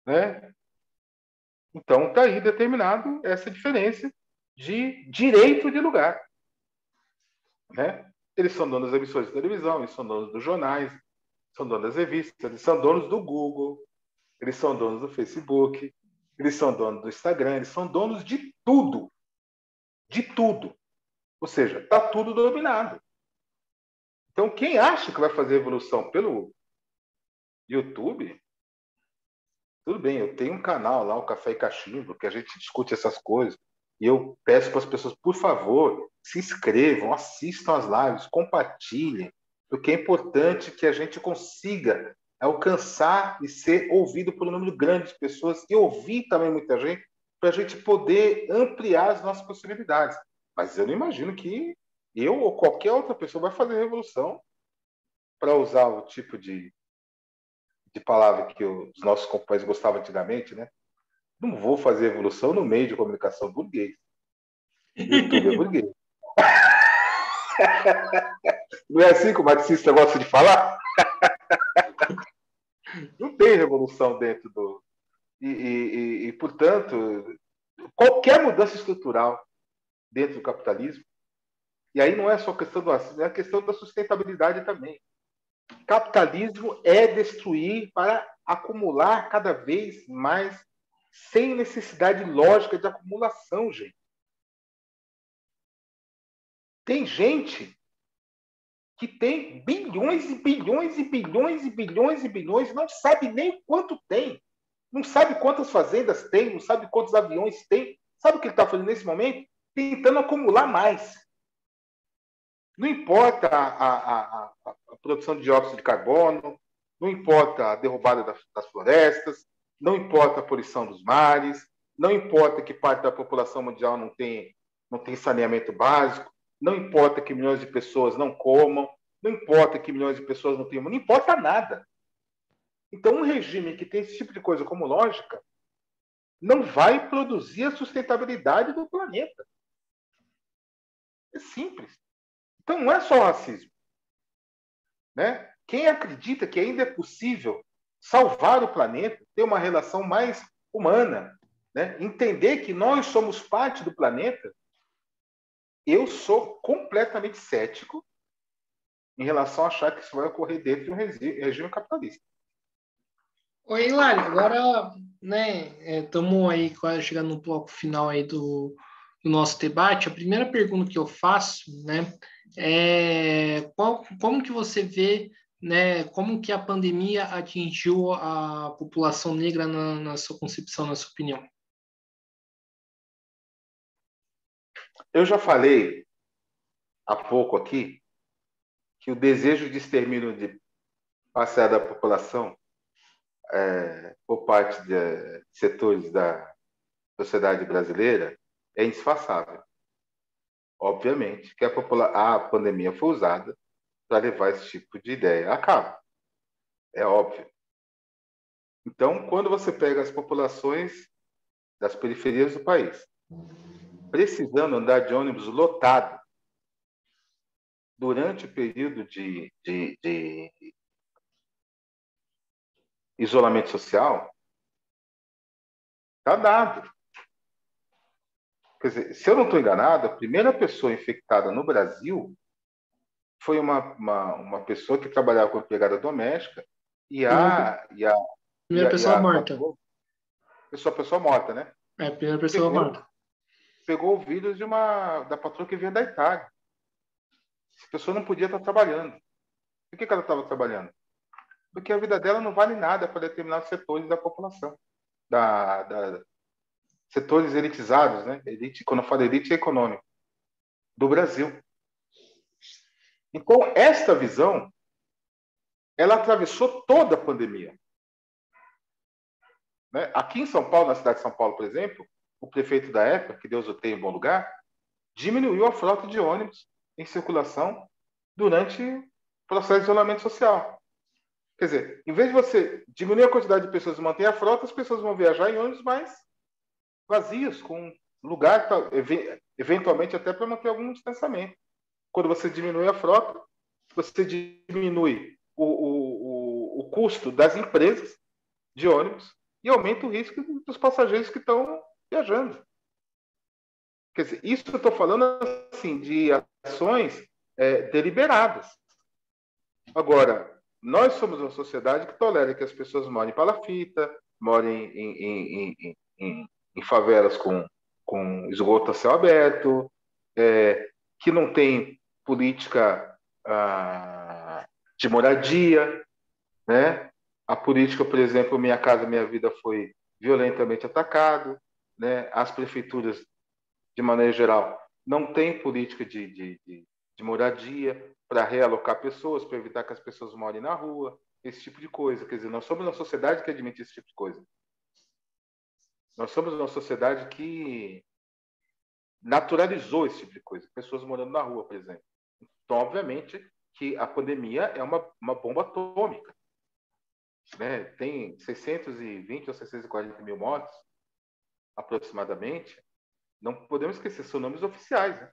Né? Então, está aí determinado essa diferença de direito de lugar. Né? Eles são donos das emissões de televisão, eles são donos dos jornais, são donos das revistas, eles são donos do Google, eles são donos do Facebook, eles são donos do Instagram, eles são donos de tudo. De tudo. Ou seja, está tudo dominado. Então, quem acha que vai fazer evolução pelo YouTube, tudo bem, eu tenho um canal lá, o Café e Cachimbo, que a gente discute essas coisas. E eu peço para as pessoas, por favor, se inscrevam, assistam as lives, compartilhem, porque é importante que a gente consiga alcançar e ser ouvido por um número grande de pessoas e ouvir também muita gente, para a gente poder ampliar as nossas possibilidades. Mas eu não imagino que eu ou qualquer outra pessoa vai fazer revolução, para usar o tipo de palavra que os nossos companheiros gostavam antigamente, né? Não vou fazer evolução no meio de comunicação burguês. YouTube é burguês. Não é assim que o marxista gosta de falar? Não tem revolução dentro do... E, portanto, qualquer mudança estrutural dentro do capitalismo, e aí não é só questão do racismo, é a questão da sustentabilidade também. Capitalismo é destruir para acumular cada vez mais sem necessidade lógica de acumulação, gente. Tem gente que tem bilhões e bilhões e bilhões e bilhões e bilhões e não sabe nem quanto tem. Não sabe quantas fazendas tem, não sabe quantos aviões tem. Sabe o que ele está fazendo nesse momento? Tentando acumular mais. Não importa a produção de dióxido de carbono, não importa a derrubada das florestas, não importa a poluição dos mares, não importa que parte da população mundial não tem saneamento básico, não importa que milhões de pessoas não comam, não importa que milhões de pessoas não tenham, não importa nada. Então, um regime que tem esse tipo de coisa como lógica não vai produzir a sustentabilidade do planeta. É simples. Então, não é só racismo. Né? Quem acredita que ainda é possível salvar o planeta, ter uma relação mais humana, né? Entender que nós somos parte do planeta, eu sou completamente cético em relação a achar que isso vai ocorrer dentro de um regime capitalista. Oi, Hilário, agora né, estamos aí quase chegando no bloco final aí do nosso debate. A primeira pergunta que eu faço, né, é como que você vê, né, como que a pandemia atingiu a população negra na sua concepção, na sua opinião? Eu já falei há pouco aqui que o desejo de extermínio de parcela da população por parte de setores da sociedade brasileira é indisfaçável. Obviamente que a pandemia foi usada para levar esse tipo de ideia a cabo. É óbvio. Então, quando você pega as populações das periferias do país, precisando andar de ônibus lotado durante o período de isolamento social, está dado. Quer dizer, se eu não estou enganado, a primeira pessoa infectada no Brasil foi uma pessoa que trabalhava com empregada doméstica e Primeira pessoa a morta. patroa, pessoa morta, né? Primeira pessoa morta. Pegou o vírus da patroa que vinha da Itália. Essa pessoa não podia estar trabalhando. Por que ela estava trabalhando? Porque a vida dela não vale nada para determinados setores da população, setores elitizados, né? Elite, quando eu falo elite, é econômico, do Brasil. Então, esta visão, ela atravessou toda a pandemia. Né? Aqui em São Paulo, na cidade de São Paulo, por exemplo, o prefeito da época, que Deus o tenha em bom lugar, diminuiu a frota de ônibus em circulação durante o processo de isolamento social. Quer dizer, em vez de você diminuir a quantidade de pessoas e manter a frota, as pessoas vão viajar em ônibus mais vazios, com lugar, eventualmente até para manter algum distanciamento. Quando você diminui a frota, você diminui o custo das empresas de ônibus e aumenta o risco dos passageiros que estão viajando. Quer dizer, isso eu estou falando assim, de ações deliberadas. Agora, nós somos uma sociedade que tolera que as pessoas morem em palafita, morem em favelas com esgoto a céu aberto, que não tem política de moradia, né? A política, por exemplo, Minha Casa Minha Vida foi violentamente atacado, né? As prefeituras, de maneira geral, não têm política de moradia para realocar pessoas, para evitar que as pessoas morem na rua, esse tipo de coisa. Quer dizer, nós somos uma sociedade que admite esse tipo de coisa. Nós somos uma sociedade que naturalizou esse tipo de coisa, pessoas morando na rua, por exemplo. Então, obviamente, que a pandemia é uma bomba atômica. Né? Tem 620 ou 640 mil mortes, aproximadamente. Não podemos esquecer, são números oficiais. Né?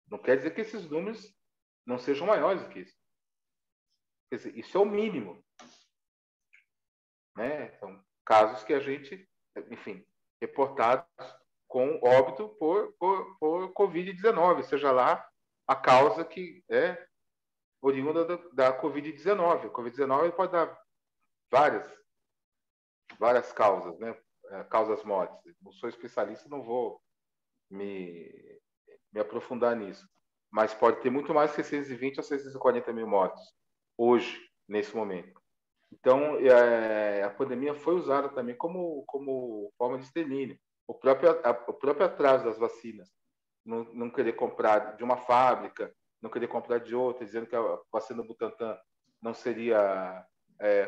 Não quer dizer que esses números não sejam maiores do que isso. Quer dizer, isso é o mínimo. Né? São casos que a gente, enfim, reportados com óbito por Covid-19, seja lá a causa que é oriunda da Covid-19. A Covid-19 pode dar várias causas, né? Causas mortes. Não sou especialista, não vou me aprofundar nisso. Mas pode ter muito mais que 620 ou 640 mil mortos hoje, nesse momento. Então, a pandemia foi usada também como forma de extermínio. O próprio atraso das vacinas, não querer comprar de uma fábrica, não querer comprar de outra, dizendo que a vacina do Butantan não seria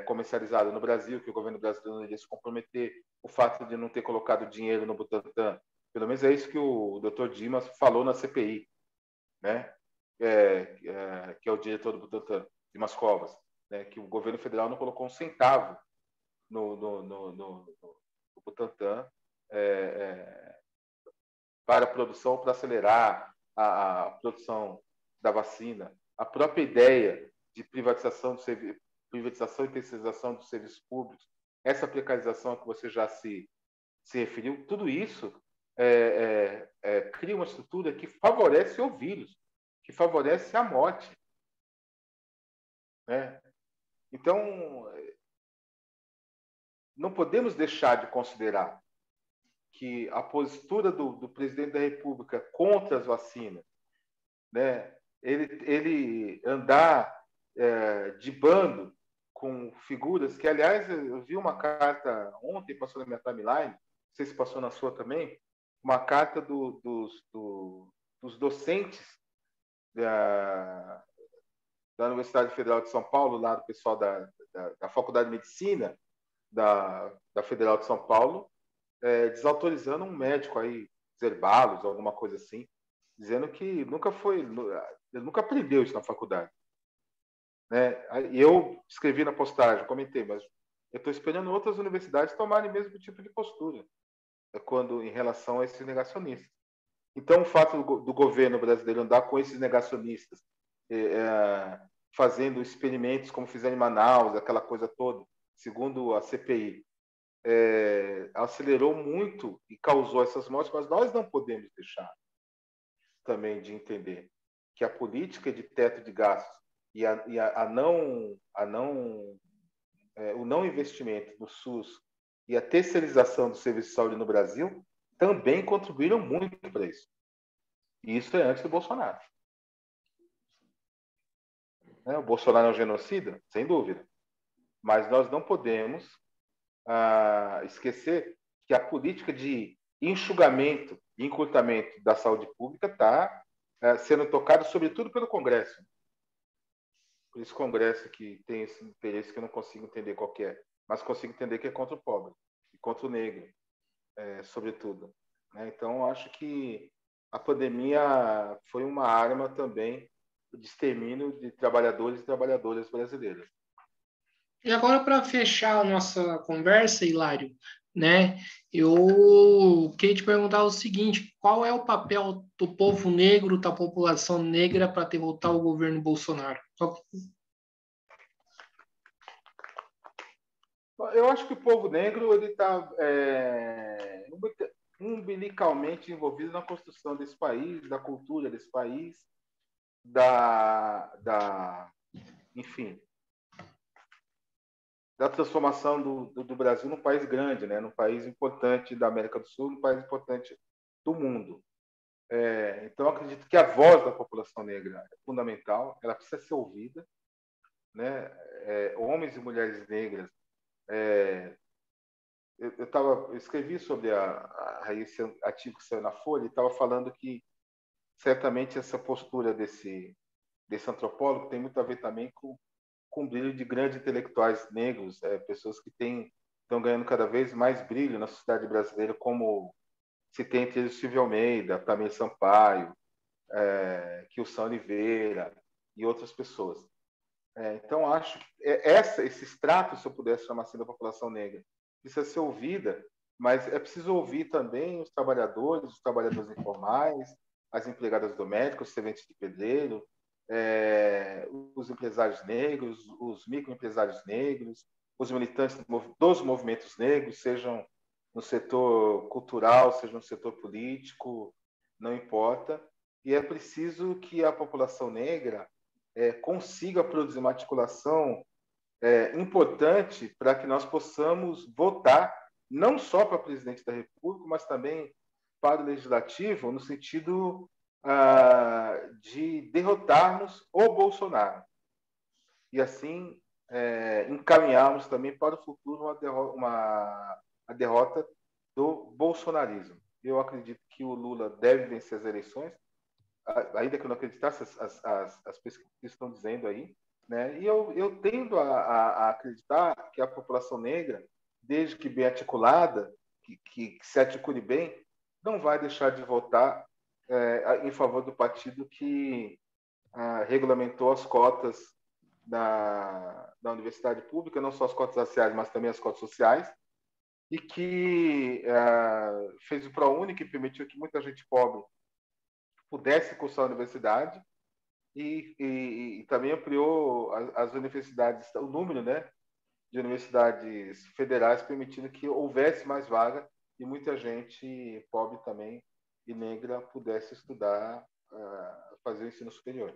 comercializada no Brasil, que o governo brasileiro não iria se comprometer, o fato de não ter colocado dinheiro no Butantan. Pelo menos é isso que o Dr. Dimas falou na CPI, né? Que é o diretor do Butantan, Dimas Covas, né? Que o governo federal não colocou um centavo no Butantan para a produção, para acelerar a produção da vacina. A própria ideia de privatização e terceirização dos serviços públicos, essa precarização a que você já se referiu, tudo isso cria uma estrutura que favorece o vírus, que favorece a morte. Né? Então, não podemos deixar de considerar que a postura do presidente da República contra as vacinas, né, ele andar de bando com figuras que, aliás, eu vi uma carta ontem, passou na minha timeline, não sei se passou na sua também, uma carta dos docentes da Universidade Federal de São Paulo, lá do pessoal da Faculdade de Medicina da Federal de São Paulo, desautorizando um médico aí, Zerbalos, alguma coisa assim, dizendo que ele nunca aprendeu isso na faculdade. Né? E eu escrevi na postagem, comentei, mas eu estou esperando outras universidades tomarem o mesmo tipo de postura em relação a esses negacionistas. Então, o fato do governo brasileiro andar com esses negacionistas, fazendo experimentos como fizeram em Manaus, aquela coisa toda, segundo a CPI, acelerou muito e causou essas mortes, mas nós não podemos deixar também de entender que a política de teto de gastos e o não investimento no SUS e a terceirização do serviço de saúde no Brasil também contribuíram muito para isso. E isso é antes do Bolsonaro. O Bolsonaro é um genocida? Sem dúvida. Mas nós não podemos esquecer que a política de enxugamento e encurtamento da saúde pública está sendo tocada, sobretudo, pelo Congresso. Por esse Congresso que tem esse interesse que eu não consigo entender qual que é, mas consigo entender que é contra o pobre e contra o negro, sobretudo. Né? Então, acho que a pandemia foi uma arma também de extermínio de trabalhadores e trabalhadoras brasileiras. E agora, para fechar a nossa conversa, Hilário, né, eu queria te perguntar o seguinte: qual é o papel do povo negro, da população negra, para derrotar o governo Bolsonaro? Eu acho que o povo negro está umbilicalmente envolvido na construção desse país, da cultura desse país, enfim, da transformação do Brasil num país grande, né? Num país importante da América do Sul, num país importante do mundo. Então, eu acredito que a voz da população negra é fundamental, ela precisa ser ouvida, né? Homens e mulheres negras. Eu escrevi sobre esse artigo que saiu na Folha e estava falando que certamente essa postura desse antropólogo tem muito a ver também com o brilho de grandes intelectuais negros, pessoas que estão ganhando cada vez mais brilho na sociedade brasileira, como se tem entre eles Silvio Almeida, Tamir Sampaio, Kilson Oliveira e outras pessoas. Então, acho que esse extrato, se eu pudesse chamar assim, da população negra, precisa ser ouvida, mas é preciso ouvir também os trabalhadores informais, as empregadas domésticas, os serventes de pedreiro, os empresários negros, os microempresários negros, os militantes dos movimentos negros, sejam no setor cultural, seja no setor político, não importa. E é preciso que a população negra consiga produzir uma articulação importante para que nós possamos votar não só para presidente da República, mas também para o Legislativo, no sentido de derrotarmos o Bolsonaro. E assim encaminharmos também para o futuro a derrota do bolsonarismo. Eu acredito que o Lula deve vencer as eleições, ainda que eu não acreditasse, as pesquisas estão dizendo aí, né? E eu tendo a acreditar que a população negra, desde que bem articulada, que se articule bem, não vai deixar de votar em favor do partido que regulamentou as cotas da universidade pública, não só as cotas raciais, mas também as cotas sociais, e que fez o ProUni, que permitiu que muita gente pobre pudesse cursar a universidade, e também ampliou as universidades, o número, né, de universidades federais, permitindo que houvesse mais vaga e muita gente pobre também e negra pudesse estudar, fazer o ensino superior.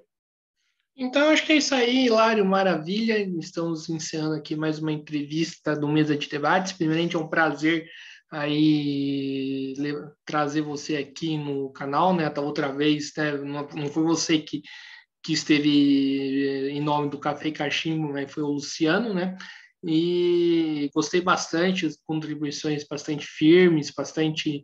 Então, acho que é isso aí, Hilário, maravilha. Estamos encerrando aqui mais uma entrevista do Mesa de Debates. Primeiramente, é um prazer aí trazer você aqui no canal, né? Da outra vez, né? Não foi você que esteve em nome do Café e Cachimbo, mas foi o Luciano, né? E gostei bastante, as contribuições bastante firmes, bastante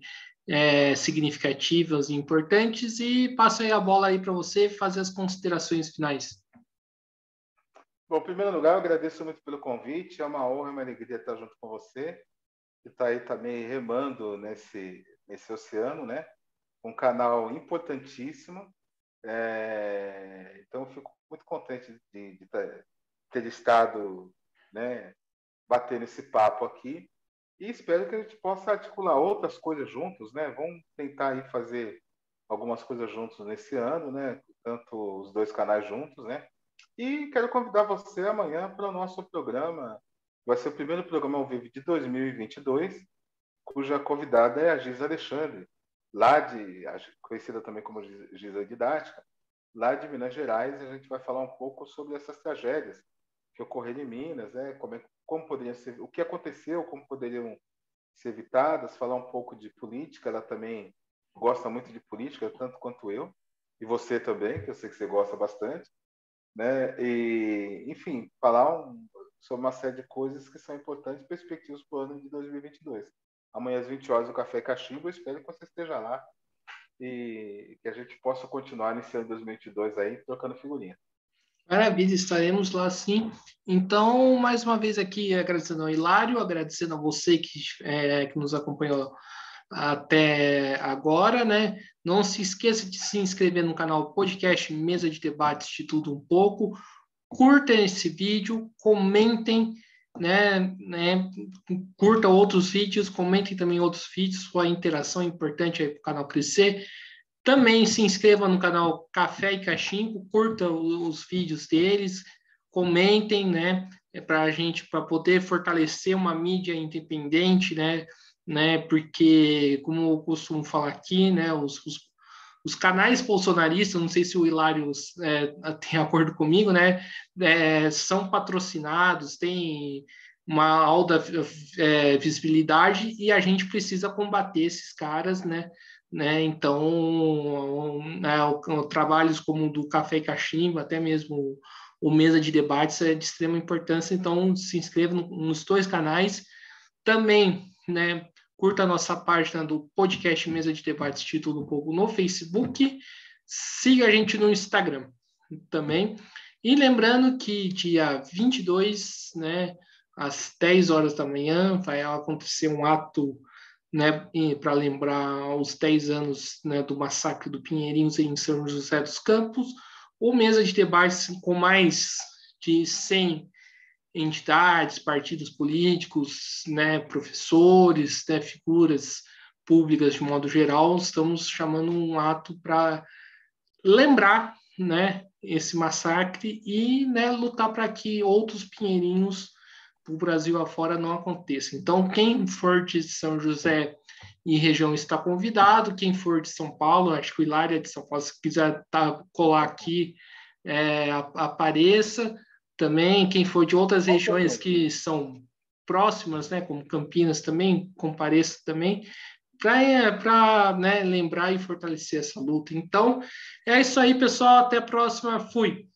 significativas e importantes, e passo aí a bola aí para você fazer as considerações finais. Bom, em primeiro lugar, eu agradeço muito pelo convite. É uma honra e uma alegria estar junto com você, que está aí também remando nesse oceano, né? Um canal importantíssimo. Então, eu fico muito contente de ter estado, né, batendo esse papo aqui. E espero que a gente possa articular outras coisas juntos, né? Vamos tentar aí fazer algumas coisas juntos nesse ano, né? Tanto os dois canais juntos, né? E quero convidar você amanhã para o nosso programa. Vai ser o primeiro programa ao vivo de 2022, cuja convidada é a Giza Alexandre, conhecida também como Giza Didática, lá de Minas Gerais. A gente vai falar um pouco sobre essas tragédias que ocorreram em Minas, né? Como poderiam ser, o que aconteceu, como poderiam ser evitadas, falar um pouco de política. Ela também gosta muito de política, tanto quanto eu, e você também, que eu sei que você gosta bastante, né? E, enfim, sobre uma série de coisas que são importantes, perspectivas para o ano de 2022. Amanhã às 20 horas o Café Cachimbo, eu espero que você esteja lá e que a gente possa continuar nesse ano de 2022 aí, trocando figurinha. Maravilha, estaremos lá sim. Então, mais uma vez aqui, agradecendo ao Hilário, agradecendo a você que nos acompanhou até agora, né? Não se esqueça de se inscrever no canal Podcast Mesa de Debates de Tudo Um Pouco. Curta esse vídeo, comentem, né? Curta outros vídeos, comentem também outros vídeos, sua interação é importante para o canal crescer. Também se inscreva no canal Café e Cachimbo, curta os vídeos deles, comentem, né? Para a gente, para poder fortalecer uma mídia independente, né? Porque, como eu costumo falar aqui, né? Os canais bolsonaristas, não sei se o Hilário tem acordo comigo, né? São patrocinados, têm uma alta visibilidade e a gente precisa combater esses caras, né? Então, trabalhos como o do Café e Cachimbo, até mesmo o Mesa de Debates é de extrema importância, então se inscreva nos dois canais. Também, né, curta a nossa página do podcast Mesa de Debates, título um pouco no Facebook, siga a gente no Instagram também. E lembrando que dia 22, né, às 10 horas da manhã, vai acontecer um ato, né, para lembrar os 10 anos, né, do massacre do Pinheirinhos em São José dos Campos, ou mesa de debates com mais de 100 entidades, partidos políticos, né, professores, né, figuras públicas de modo geral. Estamos chamando um ato para lembrar, né, esse massacre e, né, lutar para que outros pinheirinhos do Brasil afora não aconteçam. Então, quem for de São José e região está convidado, quem for de São Paulo, acho que o Hilário é de São Paulo, se quiser colar aqui, apareça. Também, quem for de outras regiões que são próximas, né, como Campinas também, compareça também, para né, lembrar e fortalecer essa luta. Então, é isso aí, pessoal. Até a próxima. Fui.